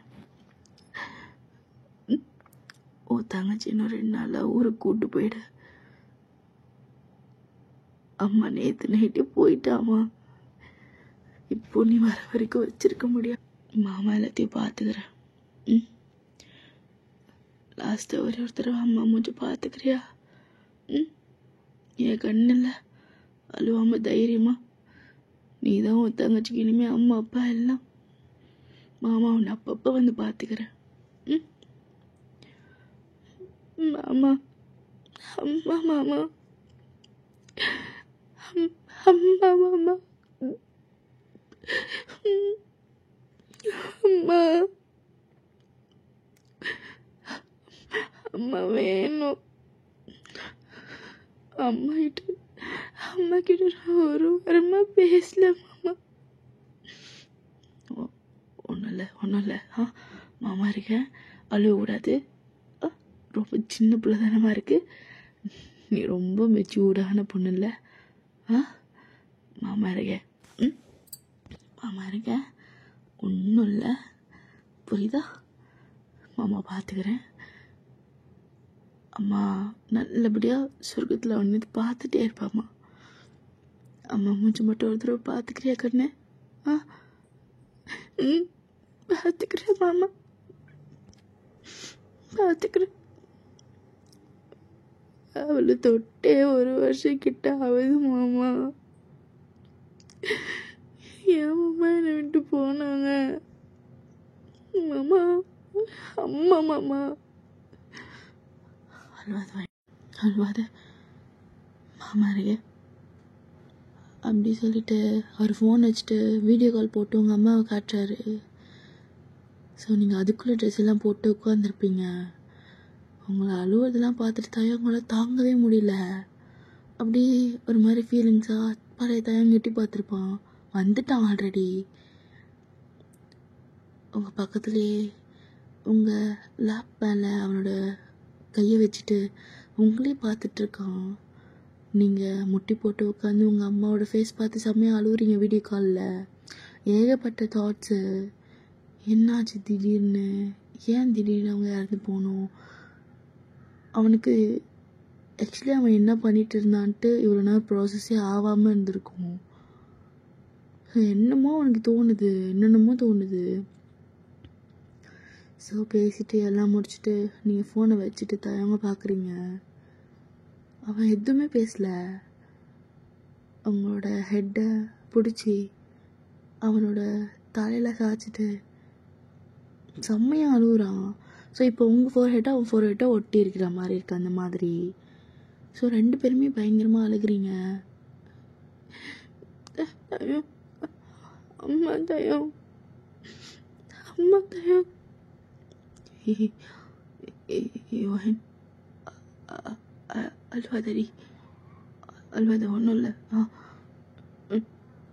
ஓ தங்கச்சி இன்னும் 2 நாளில் ஊருக்கு கூப்பிட்டு போயிடு. அம்மா நேற்று நைட்டே போயிட்டாமா. இப்போ நீ வர வரைக்கும் வச்சிருக்க முடியாது. மாமா எல்லாத்தையும் பார்த்துக்கிறேன். லாஸ்ட்டாக ஒரே ஒரு தடவை அம்மா மூஞ்சி பார்த்துக்கிறியா? என் கண்ணில் அழுவாமல் தைரியமா. நீ தான் உன் தங்கச்சிக்கு இனிமேல் அம்மா அப்பா எல்லாம். மாமா உன்னை அப்பப்போ வந்து பார்த்துக்கிறேன். மாமா அம்மா மாமா அம்மா மாமா அம்மா அம்மா வேணும். அம்மா கிட்ட நான் ஒரு வாரமாக பேசல மாமா. ஒன்றும் இல்லை மாமா இருக்கேன், அழுவ கூடாது. ரொம்ப சின்ன பிள்ளை தானமா இருக்கு. நீ ரொம்ப மெச்சூர்டான பொண்ணு இல்லை. மாமா இருக்கேன். மாமா இருக்கேன், ஒன்றும் இல்லை, புரியுதா? மாமா பார்த்துக்கிறேன். அம்மா நல்லபடியாக சொர்க்கத்தில் வந்து பார்த்துட்டே இருப்பாம்மா. அம்மா மூஞ்சி மட்டும் ஒரு தடவை பார்த்துக்கிறியா கண்ணு? பார்த்துக்கிறேன் மாமா, பார்த்துக்கிறேன். அவளை தொட்டே 1 வருஷம் கிட்ட ஆகுது மாமா. ஏன் மாமா என்னை விட்டு போனாங்க மாமா? அம்மா மாமா அழுவாத மாமா இருக்க அப்படி சொல்லிட்டு அவர் ஃபோன் வச்சுட்டு வீடியோ கால் போட்டு உங்கள் அம்மாவை காட்டுறாரு. ஸோ நீங்கள் அதுக்குள்ளே ட்ரெஸ் எல்லாம் போட்டு உட்காந்துருப்பீங்க. உங்களை அழுவதெல்லாம் பார்த்துட்டு தயங்களை தாங்கவே முடியல. அப்படி ஒரு மாதிரி ஃபீலிங்ஸாக பழைய தயங்கட்டி பார்த்துருப்பான். வந்துட்டான் ஆல்ரெடி உங்கள் பக்கத்துலேயே. உங்கள் லேப் மேலே அவனோட கையை வச்சுட்டு உங்களே பார்த்துட்ருக்கான். நீங்கள் முட்டி போட்டு உட்காந்து உங்கள் அம்மாவோட ஃபேஸ் பார்த்து செம்மையாக அழுவுறீங்க வீடியோ காலில். ஏகப்பட்ட தாட்ஸு. என்னாச்சு திடீர்னு? ஏன் திடீர்னு அவங்க இறந்து போகணும்? அவனுக்கு ஆக்சுவலி அவன் என்ன பண்ணிகிட்டு இருந்தான்ட்டு இவ்வளோ நாள் ப்ராசஸே ஆகாமல் இருந்திருக்கும். என்னமோ அவனுக்கு தோணுது, என்னென்னமோ தோணுது. ஸோ பேசிட்டு எல்லாம் முடிச்சுட்டு நீங்கள் ஃபோனை வச்சுட்டு தயங்க பார்க்குறீங்க. அவன் எதுவுமே பேசலை. அவங்களோட ஹெட்டை பிடிச்சி அவனோட தலையில் சாய்ச்சிட்டு செம்மையாக அழுகுறான். ஸோ இப்போ உங்கள் ஃபோர்ஹெட்டாக அவன் ஃபோர்ஹெட்டாக ஒட்டி இருக்கிற மாதிரி இருக்குது அந்த மாதிரி. ஸோ 2 பேருமே பயங்கரமாக அழுகுறீங்க. தயம், அம்மா தயம், அம்மா தயம். யோகன் அல்வாதடி, அல்வாத ஒன்றும் இல்லை.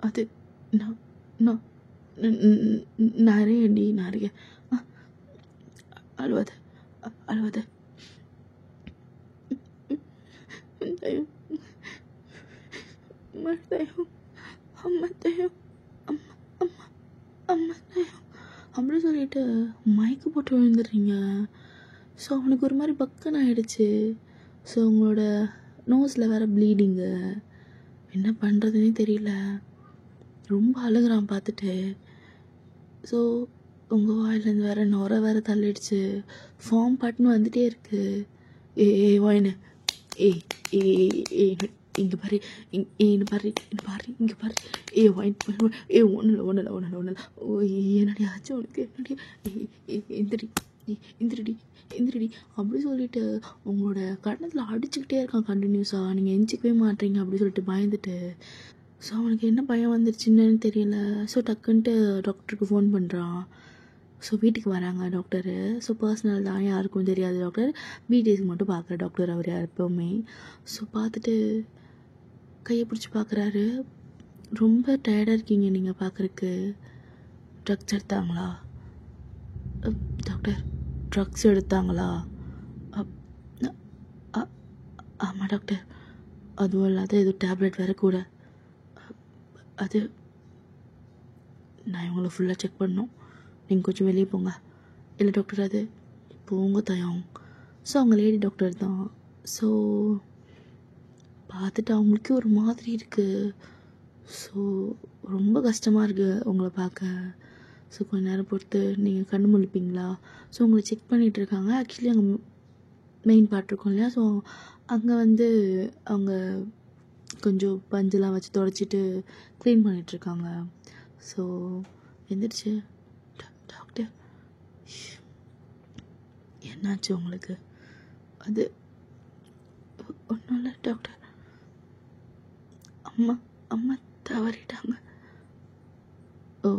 அது நான் நான் நிறைய அழுவாத அழுவாத. தயம், அம்மா தயம், அம்மா தயம், அம்மா அம்மா அம்மா தயம் அப்படி சொல்லிட்டு மயக்கு போட்டு விழுந்துடுறீங்க. ஸோ அவனுக்கு ஒரு மாதிரி பக்கன் ஆகிடுச்சு. ஸோ உங்களோட நோஸில் வேறு ப்ளீடிங்கு. என்ன பண்ணுறதுனே தெரியல. ரொம்ப அழுகுறான் பார்த்துட்டு. ஸோ உங்கள் வாயிலேருந்து வேறு நுர வேறு தள்ளிடுச்சு. ஃபார்ம் பாட்டுன்னு வந்துகிட்டே இருக்குது. வாயினு இங்கே பாரு, இங்கே பாரு, இங்கே பாரு. வாயின் ஒன்றும் இல்லை. என்னடி ஆச்சு உனக்கு? என்னடி எந்திரடி அப்படி சொல்லிட்டு உங்களோட கண்ணத்தில் அடிச்சுக்கிட்டே இருக்கான் கண்டினியூஸாக. நீங்கள் எந்திக்கவே மாட்டீங்க அப்படி சொல்லிட்டு பயந்துட்டு. ஸோ அவனுக்கு என்ன பயம் வந்துருச்சுன்னு தெரியல. ஸோ டக்குன்ட்டு டாக்டருக்கு ஃபோன் பண்ணுறான். ஸோ வீட்டுக்கு வராங்க டாக்டரு. ஸோ பர்சனல் தான், யாருக்கும் தெரியாது டாக்டர். பிடிஎஸ்க்கு மட்டும் பார்க்குற டாக்டர் அவர் எப்போவுமே. ஸோ பார்த்துட்டு கையை பிடிச்சி பார்க்குறாரு. ரொம்ப டயர்டாக இருக்கீங்க நீங்கள் பார்க்குறக்கு. ட்ரக்ஸ் எடுத்தாங்களா டாக்டர்? ட்ரக்ஸ் எடுத்தாங்களா? ஆமாம் டாக்டர். அதுவும் இல்லாத ஏதோ டேப்லெட் வேறு கூட. அது நான் இவங்களை ஃபுல்லாக செக் பண்ணோம். நீங்கள் கொஞ்சம் வெளியே போங்க. இல்லை டாக்டர் அது போங்க தயம். ஸோ அவங்க லேடி டாக்டர் தான். ஸோ பார்த்துட்டு அவங்களுக்கே ஒரு மாதிரி இருக்குது. ஸோ ரொம்ப கஷ்டமாக இருக்குது உங்களை பார்க்க. ஸோ கொஞ்ச நேரம் பொறுத்து நீங்கள் கண்ணு முழிப்பீங்களா? ஸோ உங்களை செக் பண்ணிகிட்ருக்காங்க. ஆக்சுவலி அங்கே மெயின் பார்ட் இருக்கும் இல்லையா? ஸோ அங்கே அவங்க கொஞ்சம் பஞ்செலாம் வச்சு தொடச்சிட்டு க்ளீன் பண்ணிகிட்ருக்காங்க. ஸோ எந்திரிச்சு டாக்டர் என்னாச்சு உங்களுக்கு? அது ஒன்றும் இல்லை டாக்டர். அம்மா தவறிட்டாங்க. ஓ,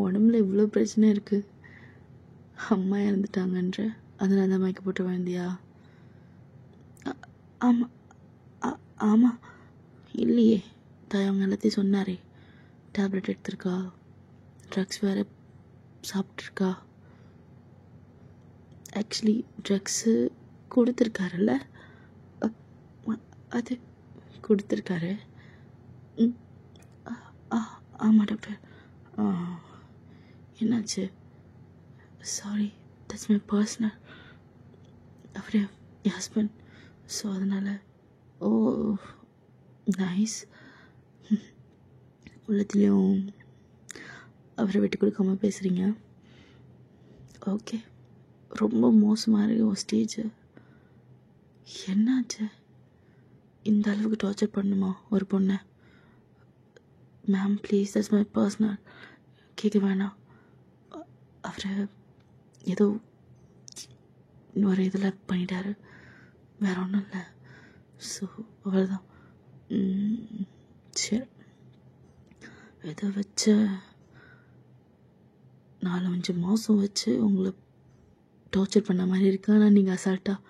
உடம்புல இவ்வளோ பிரச்சனை இருக்குது. அம்மா இறந்துட்டாங்கன்ற அதனால தான் மயக்க போட்டு வாழ்ந்தியா? ஆமாம். இல்லையே அவங்க எல்லாத்தையும் சொன்னாரே. டேப்லெட் எடுத்திருக்கா, ட்ரக்ஸ் வேறு சாப்பிட்ருக்கா. Actually drugs கொடுத்துருக்காருல்ல? அது கொடுத்துருக்காரு. ஆமாம் டாக்டர். என்னாச்சு? Sorry, that's my personal. அவர் என் ஹஸ்பண்ட். ஸோ அதனால் ஓ நைஸ். உள்ளத்துலேயும் அவரை விட்டு கொடுக்காம பேசுகிறீங்க. ஓகே, ரொம்ப மோசமாக இருக்கு உன் ஸ்டேஜு. என்னாச்சு? இந்த அளவுக்கு டார்ச்சர் பண்ணுமா ஒரு பொண்ணை? Ma'am please, that's my personal. கேட்க வேணாம். அவர் ஏதோ இன்னொரு இதில் பண்ணிட்டாரு, வேற ஒன்றும் இல்லை. ஸோ அவ்வளோதான். சரி, இதை வச்சு 4-5 மாதம் வச்சு உங்களை டார்ச்சர் பண்ண மாதிரி இருக்கு. ஆனால் நீங்கள் அசால்ட்டாக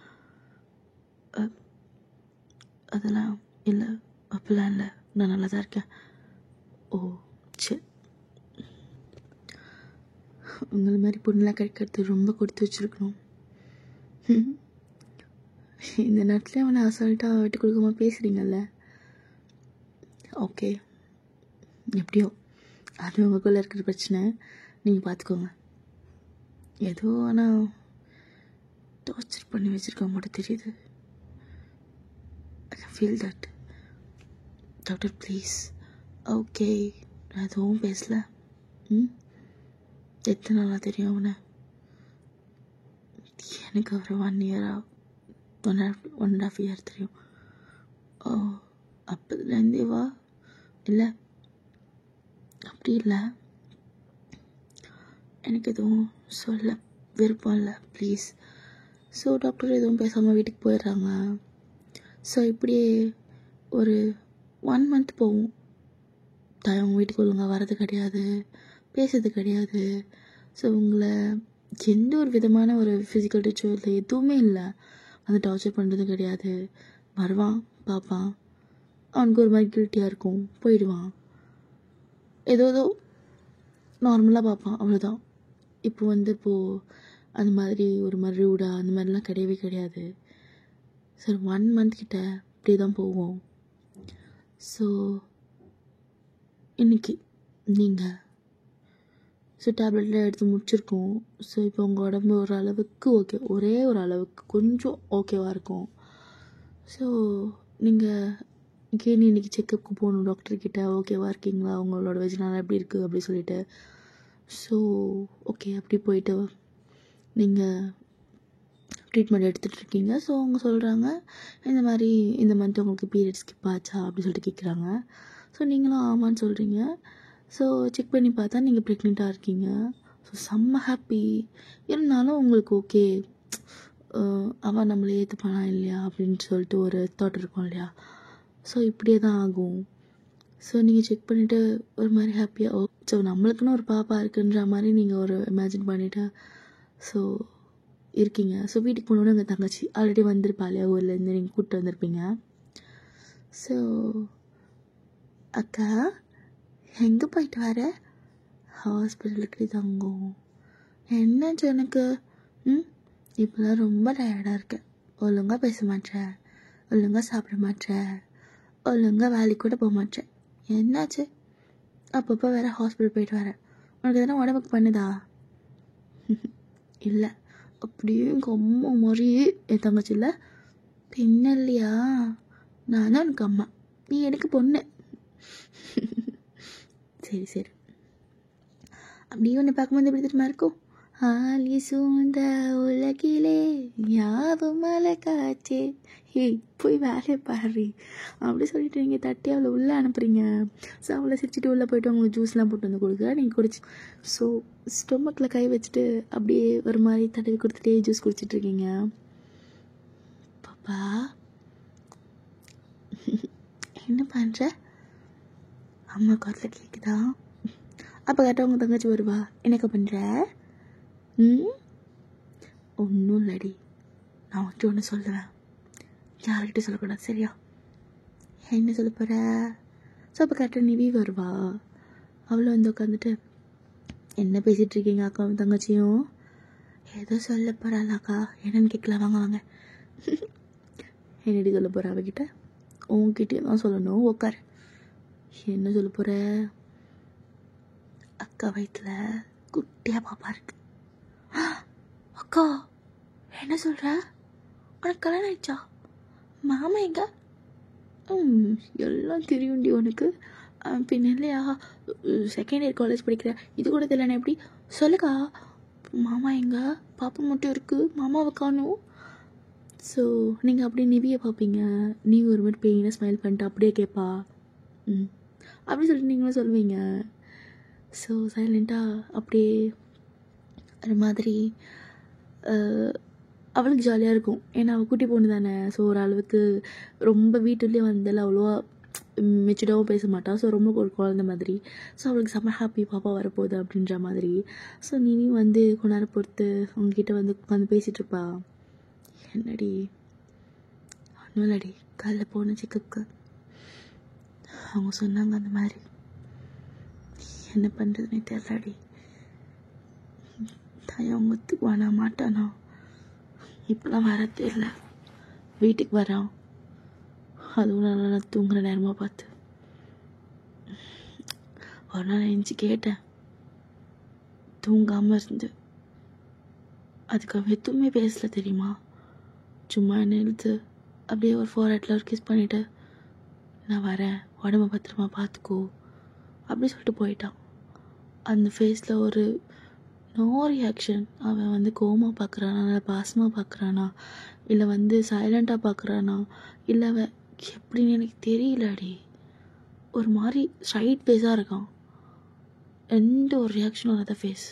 அதெல்லாம் இல்லை, அப்படிலாம் இல்லை, நான் நல்லா தான் இருக்கேன். ஓ சரி. உங்களை மாதிரி பொண்ணுலாம் கிடைக்கிறது ரொம்ப கொடுத்து வச்சுருக்கணும். இந்த நேரத்தில் அவனை அசால்ட்டாக விட்டு கொடுக்காம பேசுகிறீங்கல்ல? ஓகே, எப்படியோ அது உங்களுக்குள்ளே இருக்கிற பிரச்சனை, நீங்கள் பார்த்துக்கோங்க. ஏதோ ஆனால் டார்ச்சர் பண்ணி வச்சுருக்க மட்டும் தெரியுது. I can feel that. Doctor please. Okay, நான் எதுவும் பேசல. எத்தனை நாளாக தெரியும் அவனை? எனக்கு ஒரு 1 இயராக 1.5 இயர் தெரியும். ஓ, அப்போதுலேருந்தே வா? இல்லை, அப்படி இல்லை, எனக்கு எதுவும் சொல்ல விருப்பம் இல்லை ப்ளீஸ். ஸோ டாக்டர் எதுவும் பேசாமல் வீட்டுக்கு போயிடுறாங்க. ஸோ இப்படியே ஒரு 1 மந்த் போகும். அவங்க வீட்டுக்கு ஒழுங்காக வரது கிடையாது, பேசுறது கிடையாது. ஸோ உங்களை எந்த ஒரு விதமான ஒரு ஃபிசிக்கல் டச்சோ இல்லை, எதுவுமே இல்லை. வந்து டார்ச்சர் பண்ணுறது கிடையாது. வருவான், பார்ப்பான், அவனுக்கு ஒரு மாதிரி கில்ட்டியாக இருக்கும், போயிடுவான். ஏதோ நார்மலாக பார்ப்பான், அவ்வளோதான். இப்போது அந்த மாதிரி ஒரு மாதிரி ரூடாக அந்த மாதிரிலாம் கிடையவே கிடையாது. சார் 1 மந்த் கிட்ட இப்படி தான் போவோம். ஸோ இன்றைக்கி நீங்கள் டேப்லெட்லாம் எடுத்து முடிச்சிருக்கோம். ஸோ இப்போ உங்கள் உடம்பு ஒரு அளவுக்கு ஓகே, ஒரே ஒரு அளவுக்கு கொஞ்சம் ஓகேவாக இருக்கும். ஸோ நீங்கள் இன்றைக்கி செக்கப்புக்கு போகணும் டாக்டர்கிட்ட. ஓகேவா இருக்கீங்களா, உங்களோட வெஜினாலாம் எப்படி இருக்குது அப்படி சொல்லிட்டு. ஸோ ஓகே, அப்படி போயிட்டு நீங்கள் ட்ரீட்மெண்ட் எடுத்துகிட்ருக்கீங்க. ஸோ அவங்க சொல்கிறாங்க, இந்த மாதிரி இந்த மந்த் உங்களுக்கு பீரியட்ஸ் ஸ்கிப் ஆச்சா அப்படி சொல்லிட்டு கேட்குறாங்க. ஸோ நீங்களும் ஆமான்னு சொல்கிறீங்க. ஸோ செக் பண்ணி பார்த்தா நீங்கள் ப்ரெக்னெண்ட்டாக இருக்கீங்க. ஸோ செம்ம ஹாப்பி. இருந்தாலும் உங்களுக்கு ஓகே, அவன் நம்மளை ஏற்றுப்பானா இல்லையா அப்படின்னு சொல்லிட்டு ஒரு தாட் இருக்கும் இல்லையா. ஸோ இப்படியே தான் ஆகும். ஸோ நீங்கள் செக் பண்ணிவிட்டு ஒரு மாதிரி ஹாப்பியாக, ஸோ நம்மளுக்குன்னு ஒரு பாப்பா இருக்குன்ற மாதிரி நீங்கள் ஒரு இமேஜின் பண்ணிவிட்டு ஸோ இருக்கீங்க. ஸோ வீட்டுக்கு போனோன்னு எங்கள் தங்கச்சி ஆல்ரெடி வந்திருப்பா இல்லையா, ஊர்லேருந்து நீங்கள் கூப்பிட்டு வந்திருப்பீங்க. ஸோ அக்கா எங்கே போயிட்டு வர? ஹாஸ்பிட்டலுக்கு தங்கும். என்னாச்சு எனக்கு? இப்போலாம் ரொம்ப டயர்டாக இருக்கேன். ஒழுங்காக பேச மாட்டேன், ஒழுங்காக சாப்பிட மாட்டேன், ஒழுங்காக வேலைக்கு கூட போக மாட்டேன். என்னாச்சு? அப்பப்போ வேறு ஹாஸ்பிட்டல் போயிட்டு வரேன். உனக்கு எதனா உடம்புக்கு பண்ணுதா? இல்லை. அப்படியே எங்கள் அம்மா மாதிரியே என் தங்கச்சி இல்லை பின்ன இல்லையா? நான் தான் எனக்கு அம்மா, நீ எனக்கு பொண்ணு. சரி சரி. அப்படியே ஒன்று பார்க்கும்போது எப்படி தெரியுமா இருக்கும்? ஆலி சூழ்ந்த உலகிலே யாவும் மலை காய்ச்சே, ஏய் போய் வேலையை பாரு அப்படி சொல்லிட்டு நீங்கள் தட்டி அவளை உள்ளே அனுப்புகிறீங்க. ஸோ அவளை சிரிச்சுட்டு உள்ளே போய்ட்டு அவங்களுக்கு ஜூஸ்லாம் போட்டு வந்து கொடுக்குறா. நீங்கள் குடிச்சு ஸோ ஸ்டொமக்கில் கை வச்சுட்டு அப்படியே ஒரு மாதிரி தடவி கொடுத்துட்டே ஜூஸ் குடிச்சிட்ருக்கீங்க. பாப்பா என்ன பண்ணுற? அம்மா காட்டில் கேட்குதா? அப்போ கேட்டால் உங்கள் தங்கச்சி வருவா, என்னக்கா பண்ணுற? ஒன்றும் இல்லடி, நான் உங்கள்கிட்ட ஒன்று சொல்லுவேன், யார்கிட்ட சொல்லக்கூடாது சரியா? என்ன சொல்ல போகிற? ஸோ அப்போ கேட்டால் நிவி வருவா. அவளை வந்து உட்காந்துட்டு என்ன பேசிகிட்டு இருக்கீங்க அக்காவும் தங்கச்சியும்? ஏதோ சொல்ல போகிறாளாக்கா, என்னன்னு கேட்கலாம், வாங்க வாங்க. என்னடி சொல்ல போகிற அவகிட்ட? உங்ககிட்டே தான் சொல்லணும், உட்காரு. என்ன சொல்ல போகிற? அக்கா வயிற்றில் குட்டியாக பாப்பா இருக்கு. அக்கா என்ன சொல்கிற? உனக்கு கல்யாணம் ஆயிடுச்சா? மாமா எங்க? எல்லாம் தெரியும்டி உனக்கு. பின்ன இல்லையா, செகண்ட் இயர் காலேஜ் படிக்கிற, இது கூட தெரியலண்ணே எப்படி? சொல்லுக்கா. மாமா எங்க? பாப்பா மட்டும் இருக்குது, மாமாவை காணும். ஸோ நீங்கள் அப்படியே நிவியை பார்ப்பீங்க. நீவி ஒரு மாதிரி பெயினாக ஸ்மைல் பண்ணிட்டு அப்படியே கேட்பா. அப்படி சொல்லிட்டு நீங்களும் சொல்லுவீங்க. ஸோ சைலண்ட்டாக அப்படியே ஒரு மாதிரி அவளுக்கு ஜாலியாக இருக்கும். ஏன்னா அவள் குட்டி பொண்ணு தானே. ஸோ ஓரளவுக்கு ரொம்ப வீட்டுலேயே வந்தால அவ்வளோவா மெச்சூர்டாகவும் பேச மாட்டாள். ஸோ ரொம்ப ஒரு குழந்த மாதிரி. ஸோ அவளுக்கு செம்ம ஹாப்பி பாப்பா வரப்போகுது அப்படின்ற மாதிரி. ஸோ நீ வந்து கொஞ்ச நேரம் பொறுத்து அவங்கக்கிட்ட வந்து உட்காந்து பேசிகிட்ருப்பா. என்னடி? ஒன்றும் இல்லடி, காலைல போன செக்கப்புக்கு அவங்க சொன்னாங்க அந்த மாதிரி. என்ன பண்ணுறதுனே தெரியலடி. தாய் அவங்க ஒத்துக்குவானா மாட்டானா? இப்போலாம் வர தெரியல. வீட்டுக்கு வரான், அதுவும் நல்லா நான் தூங்குற நேரமாக பார்த்து. ஒரு நாள் எழுந்துச்சி கேட்டேன், தூங்காமல் இருந்து. அதுக்கு அவன் எதுவுமே பேசல தெரியுமா. சும்மா என்ன இழுத்து அப்படியே ஒரு ஃபோர்ஹெட்டில் ஒரு கிஸ் பண்ணிவிட்டு, நான் வரேன், உடம்பை பத்திரமா பார்த்துக்கோ அப்படி சொல்லிட்டு போயிட்டான். அந்த ஃபேஸில் ஒரு நோ ரியாக்ஷன். அவன் வந்து கோவமாக பார்க்குறானா, இல்லை பாசமாக பார்க்குறானா, இல்லை வந்து சைலண்ட்டாக பார்க்குறானா, இல்லை அவன் எப்படின்னு எனக்கு தெரியலடி. ஒரு மாதிரி ஸ்ட்ரைட் ஃபேஸாக இருக்கான். எந்த ஒரு ரியாக்ஷனும் இல்லாத ஃபேஸ்.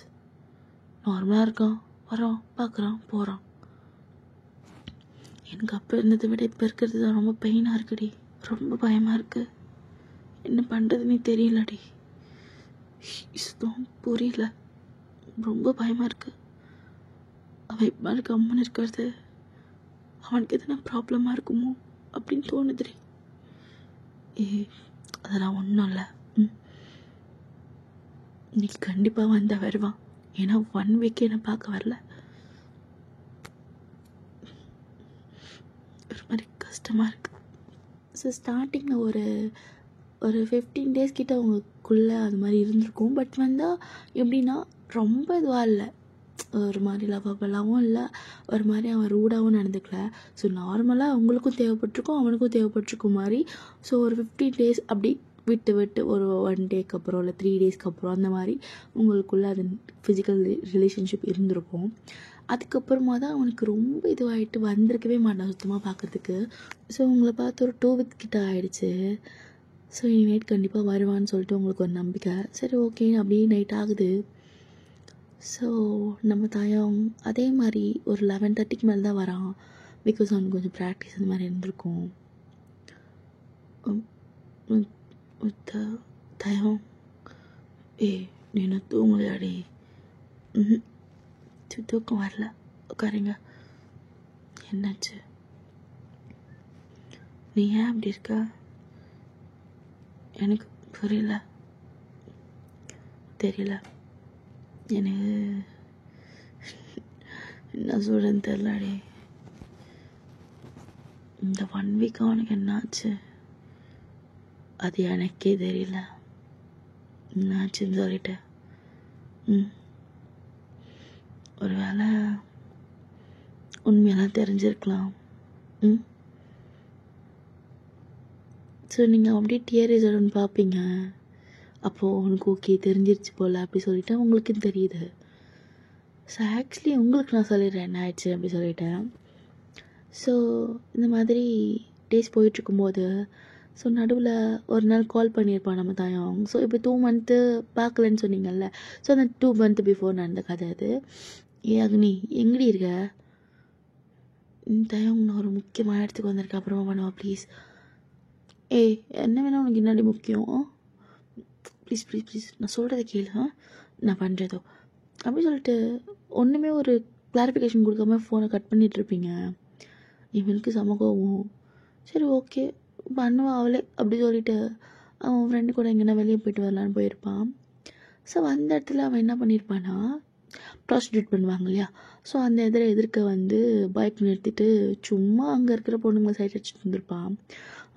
நார்மலாக இருக்கான், வரான், பார்க்குறான், போகிறான். எனக்கு அப்போ இருந்ததை விட இப்போ இருக்கிறது தான் ரொம்ப பெயினாக இருக்குடி. ரொம்ப பயமாக இருக்குது. என்ன பண்ணுறதுன்னே தெரியலடி. இதுதான் புரியல. ரொம்ப பயமாக இருக்குது. அவன் இப்போ கம்மன் இருக்கிறது அவனுக்கு எதுனா ப்ராப்ளமாக இருக்குமோ அப்படின்னு தோணுதுடி. அதெல்லாம் ஒன்றும் இல்லை. இன்னைக்கு கண்டிப்பாக வந்த வருவான். ஏன்னா 1 வீக் என்னை பார்க்க வரல. ஒரு மாதிரி கஷ்டமாக இருக்குது. ஸோ ஸ்டார்டிங்கில் ஒரு 15 days கிட்ட அவங்களுக்குள்ளே அது மாதிரி இருந்திருக்கும். பட் வந்தால் எப்படின்னா ரொம்ப இதுவாக இல்லை, ஒரு மாதிரி லவ்வபலாகவும் இல்லை, ஒரு மாதிரி அவன் ரூடாகவும் நடந்துக்கல. ஸோ நார்மலாக அவங்களுக்கும் தேவைப்பட்டிருக்கும், அவனுக்கும் தேவைப்பட்டிருக்கும் மாதிரி. ஸோ ஒரு 15 days அப்படி விட்டு ஒரு 1 டேக்கு அப்புறம் இல்லை 3 daysக்கு அப்புறம் அந்த மாதிரி உங்களுக்குள்ளே அது ஃபிசிக்கல் ரிலேஷன்ஷிப் இருந்திருக்கும். அதுக்கப்புறமா தான் அவனுக்கு ரொம்ப இதுவாகிட்டு வந்திருக்கவே மாட்டான் சுத்தமாக பார்க்குறதுக்கு. ஸோ உங்களை பார்த்து ஒரு 2 weeks கிட்ட ஆகிடுச்சு. ஸோ நைட் கண்டிப்பாக வருவான்னு சொல்லிட்டு உங்களுக்கு ஒரு நம்பிக்கை. சரி ஓகே, அப்படியே நைட் ஆகுது. ஸோ நம்ம தாயம் அதே மாதிரி ஒரு 11:30க்கு மேலே தான் வரான். பிகாஸ் அவனுக்கு கொஞ்சம் ப்ராக்டிஸ் அந்த மாதிரி இருந்திருக்கும். தாயம் நீ என்ன தூங்கலையாடி? தூக்கம் வரல, உட்காருங்க. என்னாச்சு? நீ ஏன் அப்படி இருக்க? எனக்கு புரியல, தெரியல. எனக்கு என்ன சொல்கிறேன்னு தெரிலடி. இந்த 1 வீக் அவனுக்கு என்னாச்சு அது எனக்கே தெரியல. என்னாச்சுன்னு சொல்லிட்டு ஒரு வேளை உண்மையெல்லாம் தெரிஞ்சிருக்கலாம். ஸோ நீங்கள் அப்படியே டிஆர்எஸ் பார்ப்பீங்க. அப்போது உனக்கு ஓகே தெரிஞ்சிருச்சு போல் அப்படி சொல்லிவிட்டு உங்களுக்கும் தெரியுது. ஸோ ஆக்சுவலி உங்களுக்கு நான் சொல்லிடுறேன் என்ன ஆயிடுச்சு அப்படி சொல்லிட்டேன். ஸோ இந்த மாதிரி டேஸ் போயிட்டுருக்கும்போது ஸோ நடுவில் ஒரு நாள் கால் பண்ணியிருப்பான் நம்ம தாயம். ஸோ இப்போ 2 month பார்க்கலன்னு சொன்னீங்கல்ல, ஸோ அந்த 2 month பிஃபோர் நடந்த கதை அது. அக்னி எங்கடி இருக்க? தாயம் நான் ஒரு முக்கியமான இடத்துக்கு வந்திருக்கேன், அப்புறமா பண்ணுவா ப்ளீஸ். என்ன வேணால் உனக்கு என்னடி முக்கியம்? ப்ளீஸ் ப்ளீஸ் ப்ளீஸ் நான் சொல்கிறத கேளு, நான் பண்ணுறதோ அப்படி சொல்லிட்டு ஒன்றுமே ஒரு கிளாரிஃபிகேஷன் கொடுக்காம ஃபோனை கட் பண்ணிகிட்ருப்பீங்க. இவனுக்கு சமூகம். சரி ஓகே பண்ணுவா அவளே அப்படி சொல்லிட்டு அவன் ஃப்ரெண்டு கூட எங்கன்னா வெளியே போயிட்டு வரலான்னு போயிருப்பான். ஸோ அந்த இடத்துல அவன் என்ன பண்ணியிருப்பான்னா, ப்ராஸ்டியூட் பண்ணுவாங்க இல்லையா, ஸோ அந்த எதிர்க்க பைக் நிறுத்திட்டு சும்மா அங்கே இருக்கிற பொண்ணுங்களை சைட் அடிச்சுட்டு இருந்திருப்பான்.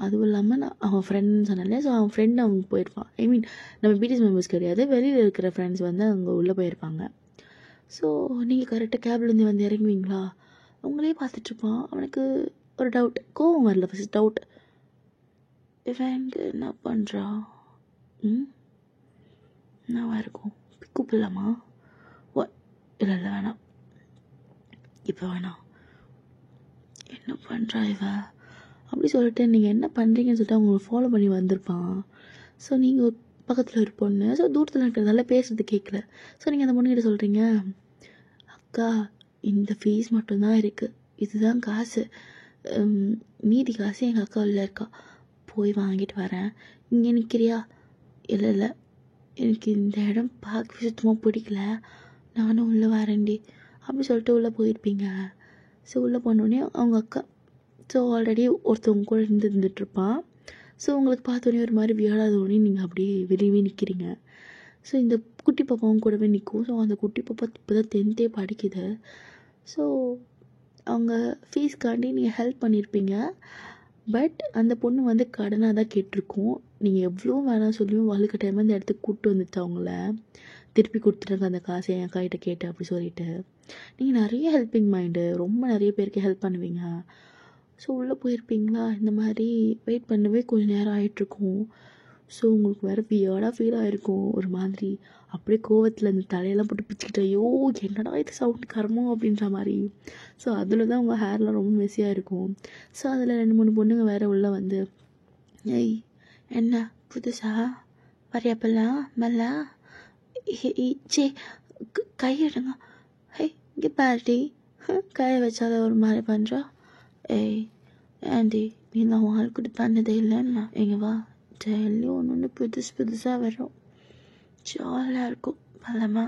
அதுவும் இல்லாமல் அவன் ஃப்ரெண்டுன்னு சொன்னாலே, ஸோ அவன் ஃப்ரெண்டு அவங்க போயிருப்பான். ஐ மீன் நம்ம பிடிஎஸ் மெம்பர்ஸ் கிடையாது, வெளியில் இருக்கிற ஃப்ரெண்ட்ஸ் அங்கே உள்ளே போயிருப்பாங்க. ஸோ நீங்கள் கரெக்டாக கேப்லேருந்து இறங்குவீங்களா, அவங்களே பார்த்துட்ருப்பான். அவனுக்கு ஒரு டவுட், கோவம் வரல, ஃபஸ்ட் டவுட், இவன் என்ன பண்ணுறா? என்னவா இருக்கும்? கூப்பிடலாமா? இல்லை வேணாம், இப்போ வேணாம். என்ன பண்ணுறா இவ அப்படி சொல்லிட்டு நீங்கள் என்ன பண்ணுறீங்கன்னு சொல்லிட்டு அவங்க ஃபாலோ பண்ணி வந்திருப்பான். ஸோ நீங்கள் ஒரு பக்கத்தில் ஒரு பொண்ணு, ஸோ தூரத்தில் இருக்கிறதால பேசுறது கேட்கல. ஸோ நீங்கள் அந்த பொண்ணுக்கிட்ட சொல்கிறீங்க, அக்கா இந்த ஃபீஸ் மட்டும்தான் இருக்குது, இதுதான் காசு, மீதி காசு எங்கள் அக்கா உள்ள இருக்கா, போய் வாங்கிட்டு வரேன், இங்கே நிற்கிறியா? இல்லை எனக்கு இந்த இடம் பார்க்க சுத்தமாக பிடிக்கல, நானும் உள்ளே வரேன்டி அப்படி சொல்லிட்டு உள்ளே போயிருப்பீங்க. ஸோ உள்ளே போனோடனே அவங்க அக்கா ஸோ ஆல்ரெடி ஒருத்தவங்க கூட இருந்துட்டுருப்பான். ஸோ உங்களுக்கு பார்த்தோன்னே ஒரு மாதிரி வியாடாதோடனே நீங்கள் அப்படியே வெளியவே நிற்கிறீங்க. ஸோ இந்த குட்டி பாப்பாவும் கூடவே நிற்கும். ஸோ அந்த குட்டி பாப்பா இப்போ தான் 10th படிக்குது. ஸோ அவங்க ஃபீஸ்க்காண்டி நீங்கள் ஹெல்ப் பண்ணியிருப்பீங்க. பட் அந்த பொண்ணு கடனாக தான் கேட்டிருக்கோம். நீங்கள் எவ்வளோ வேணாம் சொல்லியும் வலுக்கட்டாயமாக இந்த இடத்துக்கு கூப்பிட்டு வந்துட்டு அவங்கள திருப்பி கொடுத்துட்டாங்க அந்த காசை என் அக்காகிட்ட கேட்டு அப்படி சொல்லிட்டு. நீங்கள் நிறைய ஹெல்ப்பிங் மைண்டு, ரொம்ப நிறைய பேருக்கு ஹெல்ப் பண்ணுவீங்க. ஸோ உள்ளே போயிருப்பீங்களா, இந்த மாதிரி வெயிட் பண்ணவே கொஞ்சம் நேரம் ஆகிட்ருக்கும். ஸோ உங்களுக்கு வேறு வியர்டாக ஃபீல் ஆகிருக்கும் ஒரு மாதிரி. அப்படியே கோவத்தில் இந்த தலையெல்லாம் போட்டு பிச்சுக்கிட்டு, ஐயோ என்னடா இது சவுண்டு கரமோ அப்படின்ற மாதிரி. ஸோ அதில் தான் உங்கள் ஹேர்லாம் ரொம்ப மெஸ்ஸியாக இருக்கும். ஸோ அதில் 2-3 பொண்ணுங்க வேறு உள்ளே ஏய் என்ன புதுசா வரையாப்பெல்லாம் மெல்ல சே கையெடுங்க. ஹே இங்கே பாருடி, கையை வச்சாலே ஒரு மாதிரி பண்ணுறா. ஏய் ஆண்டி, நீ நான் வாழ் கூட பண்ணதே இல்லைன்னா எங்க வா, டெய்லி ஒன்று புதுசாக வரும், ஜாலியாக இருக்கும். பண்ணலாமா?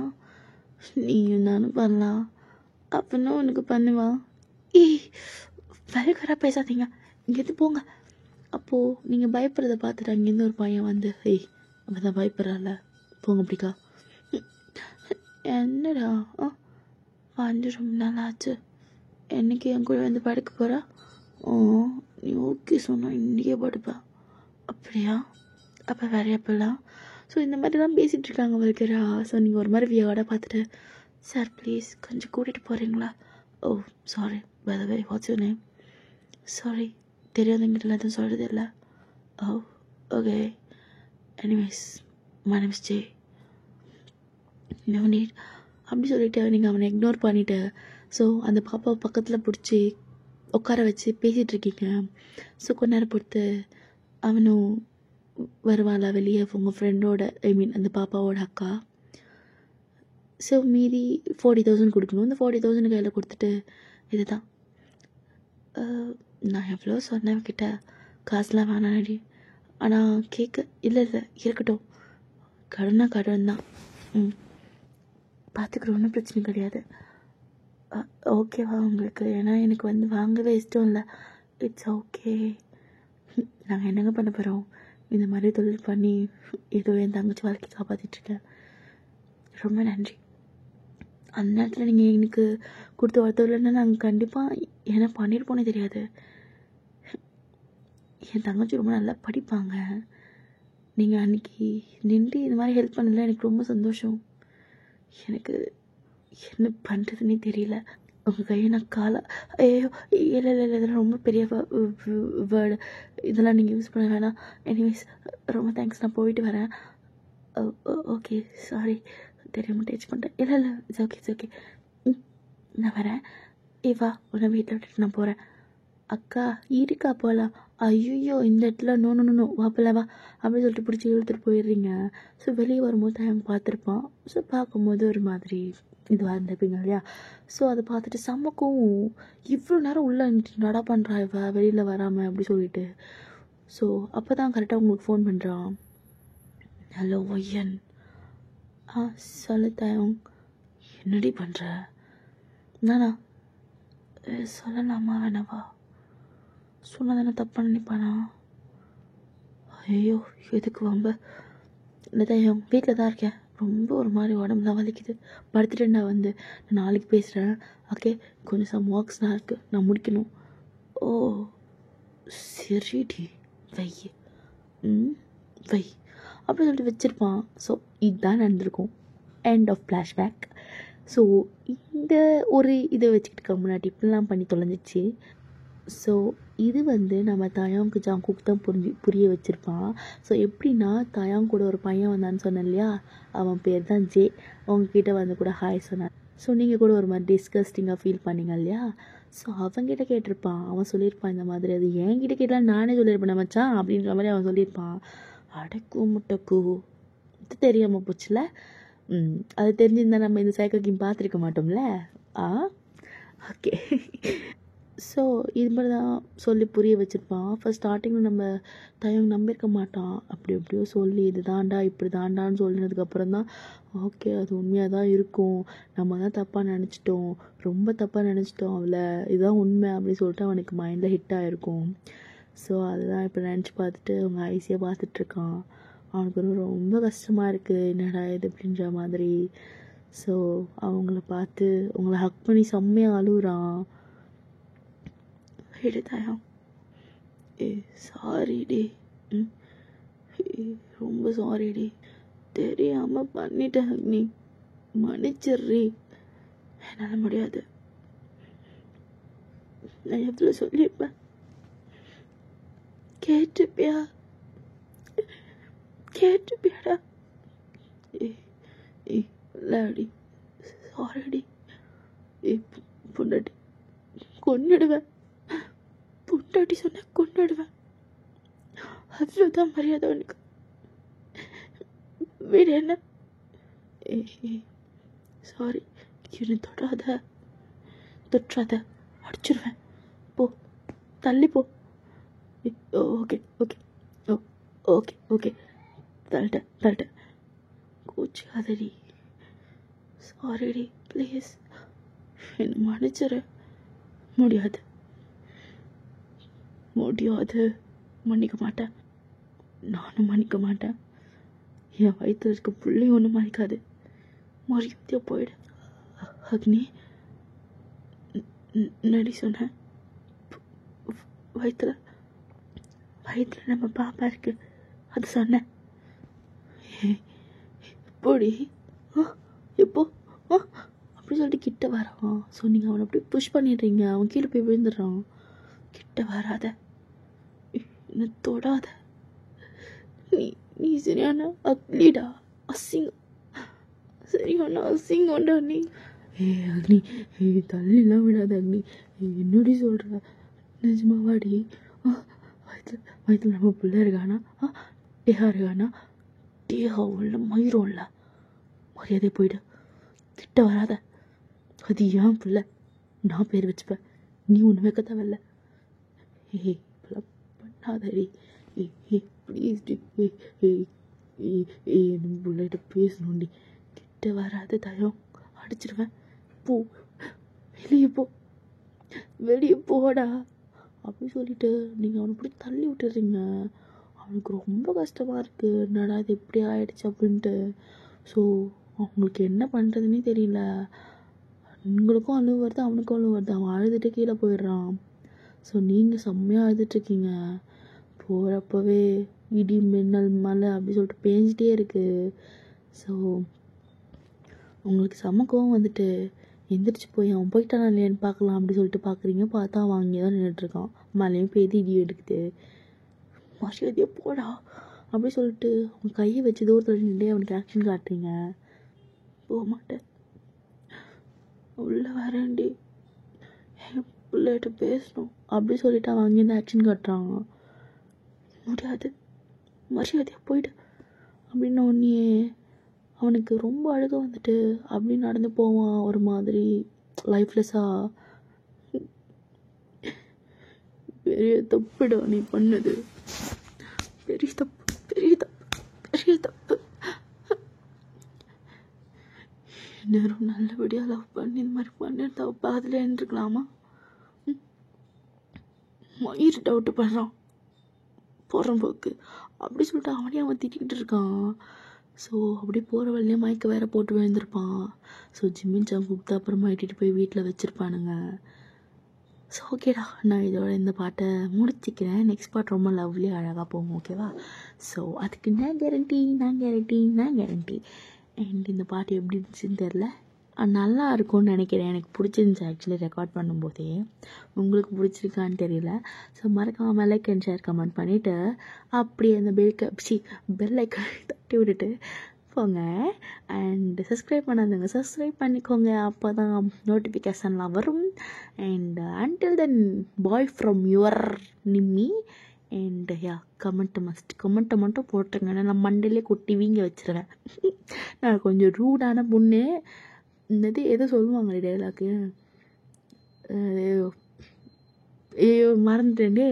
நீயும் நானும் பண்ணலாம். அப்படின்னா உனக்கு பண்ணுவா. ஏய் வரைக்குறா பேசாதீங்க, இங்கேருந்து போங்க. அப்போது நீங்கள் பயப்படுறத பார்த்துட்டு அங்கேருந்து ஒரு பையன் வந்து, ஏய் அப்போ தான் பயப்படுறாள், போங்க அப்படிக்கா. என்னடா வந்து ரொம்ப நாள் ஆச்சு, என்னைக்கு என் கூட வந்து படுக்க போகிறா? நீ ஓகே சொன்னால் இன்றைக்கே படுப்பா. அப்படியா? அப்போ வேற எப்பெல்லாம்? ஸோ இந்த மாதிரிலாம் பேசிகிட்டு இருக்காங்க வரைக்கிறா. ஸோ நீங்கள் ஒரு மாதிரி வியாடாக பார்த்துட்டு, சார் ப்ளீஸ் கொஞ்சம் கூட்டிகிட்டு போகிறீங்களா? Oh sorry, by the way what's your name? Sorry, தெரியாதவங்கிட்டலாம் எதுவும் சொல்கிறது இல்லை. Oh okay, anyways my name is J. No need அப்படி சொல்லிவிட்டு நீங்கள் அவனை இக்னோர் பண்ணிவிட்டு, ஸோ அந்த பாப்பாவை பக்கத்தில் பிடிச்சி உட்கார வச்சு பேசிகிட்டு இருக்கீங்க. ஸோ கொஞ்ச நேரம் பொறுத்து அவனும் வருவாளா வெளியே, உங்கள் ஃப்ரெண்டோட, ஐ மீன் அந்த பாப்பாவோட அக்கா. ஸோ மீதி 40,000 கொடுக்கணும். இந்த 40,000 கையில் கொடுத்துட்டு, இது தான் நான் எவ்வளோ சொன்னேன் கிட்ட, காசுலாம் வேணாடி, ஆனால் கேட்க இல்லை இருக்கட்டும், கடனா கடன் தான், பார்த்துக்கிற ஒன்றும் பிரச்சனை கிடையாது, ஓகேவா உங்களுக்கு? ஏன்னா எனக்கு வந்து வாங்கவே இஷ்டம் இல்லை. It's okay. நாங்கள் என்னங்க பண்ண போகிறோம்? இந்த மாதிரி தொழில் பண்ணி ஏதோ என் தங்கச்சி வாழ்க்கை காப்பாற்றிட்டுருக்கேன். ரொம்ப நன்றி. அந்த நேரத்தில் நீங்கள் எனக்கு கொடுத்த ஒருத்தவர்கள்னா நாங்கள் கண்டிப்பாக என்ன பண்ணியிருப்போனே தெரியாது. என் தங்கச்சி ரொம்ப நல்லா படிப்பாங்க. நீங்கள் அன்றைக்கி நின்று இந்த மாதிரி ஹெல்ப் பண்ணதில் எனக்கு ரொம்ப சந்தோஷம். எனக்கு என்ன பண்ணுறதுன்னே தெரியல. உங்கள் கையை நான் காலை, ஐயோ இல்லை இதெல்லாம் ரொம்ப பெரிய வேர்டு, இதெல்லாம் நீங்கள் யூஸ் பண்ண வேணாம். எனிவேஸ் ரொம்ப தேங்க்ஸ், நான் போயிட்டு வரேன். ஓகே சாரி, தெரியாமல் டச் பண்ணிட்டேன். இல்லை இட்ஸ் ஓகே நான் வரேன். வா, உன்னை வீட்டில் விட்டுட்டு நான் போகிறேன். அக்கா இருக்கா போகலாம். ஐயோ இந்த இடத்துல நோ வாப்பில் வா அப்படின்னு சொல்லிட்டு பிடிச்சி இழுத்துட்டு போயிடுறீங்க. ஸோ வெளியே வரும்போது அவன் பார்த்துருப்பான். ஸோ பார்க்கும்போது ஒரு மாதிரி இதுவாக இருந்திருப்பீங்க இல்லையா? ஸோ அதை பார்த்துட்டு செம்மக்கும் இவ்வளோ நேரம் உள்ளே நடா பண்ணுறா இவ வெளியில் வராமல் அப்படி சொல்லிட்டு. ஸோ அப்போ தான் கரெக்டாக உங்களுக்கு ஃபோன் பண்ணுறான். ஹலோ ஒய்யன். சொல்லு தாயம், என்னடி பண்ணுற? நானா சொல்லலாமா வேணாவா? சொன்னால் தானே தப்பாக நினைப்பானா? ஐயோ எதுக்கு வம்ப? இல்லை தாயம், வீட்டில் தான் இருக்கேன். ரொம்ப ஒரு மாதிரி உடம்புலாம் வலிக்குது, படுத்துட்டு நான் வந்து நான் நாளைக்கு பேசுகிறேன். ஓகே, கொஞ்சம் சம் ஒர்க்ஸ்லாம் இருக்குது, நான் முடிக்கணும். ஓ சரிடி, வை வை அப்படி சொல்லிட்டு வச்சுருப்பான். ஸோ இதுதான் நடந்திருக்கும். End of flashback. ஸோ இந்த ஒரு இதை வச்சுக்கிட்டு முன்னாடி இப்படிலாம் பண்ணி தொலைஞ்சிச்சு. ஸோ இது வந்து நம்ம தாயாங்கு ஜாங்குக்கு தான் புரிய வச்சுருப்பான். ஸோ எப்படின்னா, தாயாங் கூட ஒரு பையன் வந்தான்னு சொன்னேன் இல்லையா, அவன் பேர் தான் ஜே. அவங்கக்கிட்ட வந்து கூட ஹாய் சொன்னான். ஸோ நீங்கள் கூட ஒரு மாதிரி டிஸ்கஸ்டிங்காக ஃபீல் பண்ணீங்க இல்லையா? ஸோ அவங்ககிட்ட கேட்டிருப்பான். அவன் சொல்லியிருப்பான் இந்த மாதிரி, அது என்கிட்ட கேட்டால் நானே சொல்லியிருப்பேன் மச்சான் அப்படின்ற மாதிரி அவன் சொல்லியிருப்பான். அடக்கு முட்டக்கு, இது தெரியாமல் போச்சுல. அது தெரிஞ்சிருந்தா நம்ம இந்த சைக்கிள் கேம் பார்த்துருக்க மாட்டோம்ல. ஓகே. ஸோ இது மாதிரி தான் சொல்லி புரிய வச்சுருப்பான். ஃபஸ்ட் ஸ்டார்டிங்கில் நம்ம தயங்க நம்பியிருக்க மாட்டான். அப்படி எப்படியோ சொல்லி இது தாண்டா இப்படி தாண்டான்னு சொல்லினதுக்கப்புறம் தான் ஓகே அது உண்மையாக தான் இருக்கும், நம்ம தான் தப்பாக நினச்சிட்டோம், ரொம்ப தப்பாக நினச்சிட்டோம் அவளை, இதுதான் உண்மை அப்படின்னு சொல்லிட்டு அவனுக்கு மைண்டில் ஹிட் ஆகிருக்கும். ஸோ அதுதான் இப்போ நினச்சி பார்த்துட்டு அவங்க ஐசியாக பார்த்துட்ருக்கான். அவனுக்கு ரொம்ப கஷ்டமாக இருக்குது, என்னடா இது அப்படின்ற மாதிரி. ஸோ அவங்கள பார்த்து அவங்கள ஹக் பண்ணி செம்மையாக அழுகுறான். தாயம், சாரிடி, ரொம்ப சாரிடி, தெரியாமல் பண்ணிட்டேன், நீ மன்னிச்சிட்றி, என்னால் முடியாது, நான் எவ்வளோ சொல்லியிருப்பேன், கேட்டுப்பியாடா? இல்லடி, சாரிடி, பொண்டாட்டி கொன்னுடுவேன், பொண்டாட்டி சொன்ன கொண்டுடுவேன், அவ்வளோதான் மரியாதை உனக்கு, வீடு என்ன ஏய் சாரி, என்னை தொட்டாத, அடிச்சிருவேன். போ, தள்ளி போ. Okay okay oh okay okay தள்ளிட்டேன். கோச்சிக்காதடி. சாரிடி, ப்ளீஸ் என்னை மன்னிச்சிரு. முடியாது, மன்னிக்க மாட்டேன். நானும் மன்னிக்க மாட்டேன். என் வயிற்றில் இருக்க பிள்ளையும் ஒன்றும் மன்னிக்காது. மரியாதையாக போயிடு. அக்னி, நடி சொன்னேன். வயிற்றில் நம்ம பாப்பா இருக்கு, அது சொன்னேன். போடி. எப்போ அப்படி சொல்லிட்டு கிட்ட வரான். ஸோ நீங்கள் அவனை அப்படி புஷ் பண்ணிடுறீங்க, அவன் கீழே போய் விழுந்துடுறான். கிட்ட வராத, என்னை தொடாத. நீ சரியான அக்னிடா, அசிங்கம்டா நீ. அக்னி, தள்ளிலாம் விடாத அக்னி. என்னடி சொல்கிற? நிஜமாவாடி? வயிற்றுல நம்ம பிள்ளை இருக்கானா? டேஹா இருக்கானா? டேஹாவும் இல்லை, மயிரும் இல்லை. மரியாதை போயிடு, திட்ட வராத. அது ஏன் பிள்ளை, நான் பேர் வச்சுப்பேன், நீ ஒன்று வைக்க தேவையில்ல. இப்பெல்லாம் பண்ணாதடி. Please D. நம்ம பிள்ளைகிட்ட பேசணும்டி. கிட்ட வராத தயம், அடிச்சிடுவேன். போ, வெளியே போடா அப்படி சொல்லிட்டு நீங்கள் அவனை இப்படி தள்ளி விட்டுறீங்க. அவனுக்கு ரொம்ப கஷ்டமாக இருக்குது, என்னடா இது எப்படி ஆயிடுச்சு அப்படின்ட்டு. ஸோ அவங்களுக்கு என்ன பண்ணுறதுன்னே தெரியல. உங்களுக்கும் அழுவு வருது, அவனுக்கும் அழுவு வருது. அவன் அழுதுட்டு கீழே போயிடுறான். ஸோ நீங்கள் செம்மையாக அழுதுட்ருக்கீங்க. போகிறப்பவே இடி மின்னல் மழை அப்படி சொல்லிட்டு பேஞ்சிட்டே இருக்குது. ஸோ உங்களுக்கு செம்ம கோவம் வந்துட்டு எந்திரிச்சு போய் அவன் போயிட்டானா இல்லையான்னு பார்க்கலாம் அப்படி சொல்லிட்டு பார்க்குறீங்க. பார்த்தா அவன் அங்கே தான் நின்றுட்டுருக்கான். மழையும் பெய்து, இடி எடுக்குது. மரியாதையாக போடா அப்படி சொல்லிட்டு அவங்க கையை வச்சு தூரத்தில் நின்று அவனுக்கு ஆக்ஷன் காட்டுறீங்க. போக மாட்டேன், உள்ளே வரேன்டி, என் பிள்ளைகிட்ட பேசணும் அப்படி சொல்லிட்டு அவன் அங்கேருந்து ஆக்ஷன் காட்டுறான். முடியாது, மரியாதையாக போயிடு அப்படின்னு ஒன்றே அவனுக்கு ரொம்ப அழுக வந்துட்டு அப்படி நடந்து போவான். ஒரு மாதிரி லைஃப்லெஸ்ஸாக. பெரிய தப்புடா நீ பண்ணது, பெரிய தப்பு. நேரம் நல்லபடியாக லவ் பண்ணி இந்த மாதிரி பண்ணிருந்தா அதில் இருந்துருக்கலாமா? மயிர் டவுட்டு பண்ணுறான், போக்கு அப்படி சொல்லிட்டு அவனே அவன் திட்டிக்கிட்டு இருக்கான். ஸோ அப்படி போகிற வழியே மயக்க வேற போட்டு விழுந்திருப்பான். ஸோ ஜிம்மின் சாங் கூப்பிட்டு அப்புறமா இட்டிட்டு போய் வீட்டில் வச்சுருப்பானுங்க. ஸோ ஓகேடா, நான் இதோட இந்த பாட்டை முடிச்சிக்கிறேன். நெக்ஸ்ட் பாட் ரொம்ப லவ்லி அழகாக போகும், ஓகேவா? ஸோ அதுக்கு நான் கேரண்டி. அண்ட் இந்த பாட்டு எப்படி இருந்துச்சுன்னு தெரில, நல்லா இருக்கும்னு நினைக்கிறேன். எனக்கு பிடிச்சிருந்துச்சி ஆக்சுவலி ரெக்கார்ட் பண்ணும்போதே. உங்களுக்கு பிடிச்சிருக்கான்னு தெரியல. ஸோ மறக்காமல் லைக் அண்ட் ஷேர் கமெண்ட் பண்ணிவிட்டு அப்படியே அந்த பெல் ஐக்கான் தட்டி விட்டுட்டு போங்க. அண்ட் சப்ஸ்கிரைப் பண்ணாதவங்க சப்ஸ்கிரைப் பண்ணிக்கோங்க, அப்போ தான் நோட்டிஃபிகேஷன்லாம் வரும். And until then bye from your Nimmi. And கமெண்ட்டை மட்டும் போட்டுருங்க, நான் மண்டையிலே கொட்டி வீங்க வச்சுருவேன். நான் கொஞ்சம் ரூடான பொண்ணு. என்னது எதோ சொல்லுவாங்களே டைலாக்கு, ஐயோ மறந்துட்டேன்டே,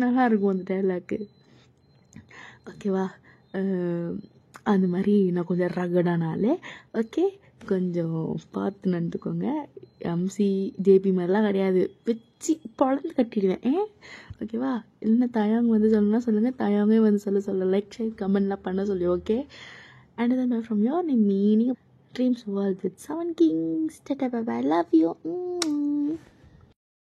நல்லாயிருக்கும் அந்த டைலாக்கு, ஓகேவா? அந்த மாதிரி நான் கொஞ்சம் ரகடானாலே ஓகே, கொஞ்சம் பார்த்து நடந்துக்கோங்க. எம்சி ஜேபி மாதிரிலாம் கிடையாது, வச்சு பொழந்து கட்டிடுவேன். ஓகேவா? இல்லைன்னா தயவங்க வந்து சொல்லணும்னா சொல்லுங்கள், தயவங்க வந்து சொல்ல லைக் ஷேர் கமெண்ட்லாம் பண்ண சொல்லி, okay? And then from your meaning dreams world with 7 kings. Tata bye bye, love you.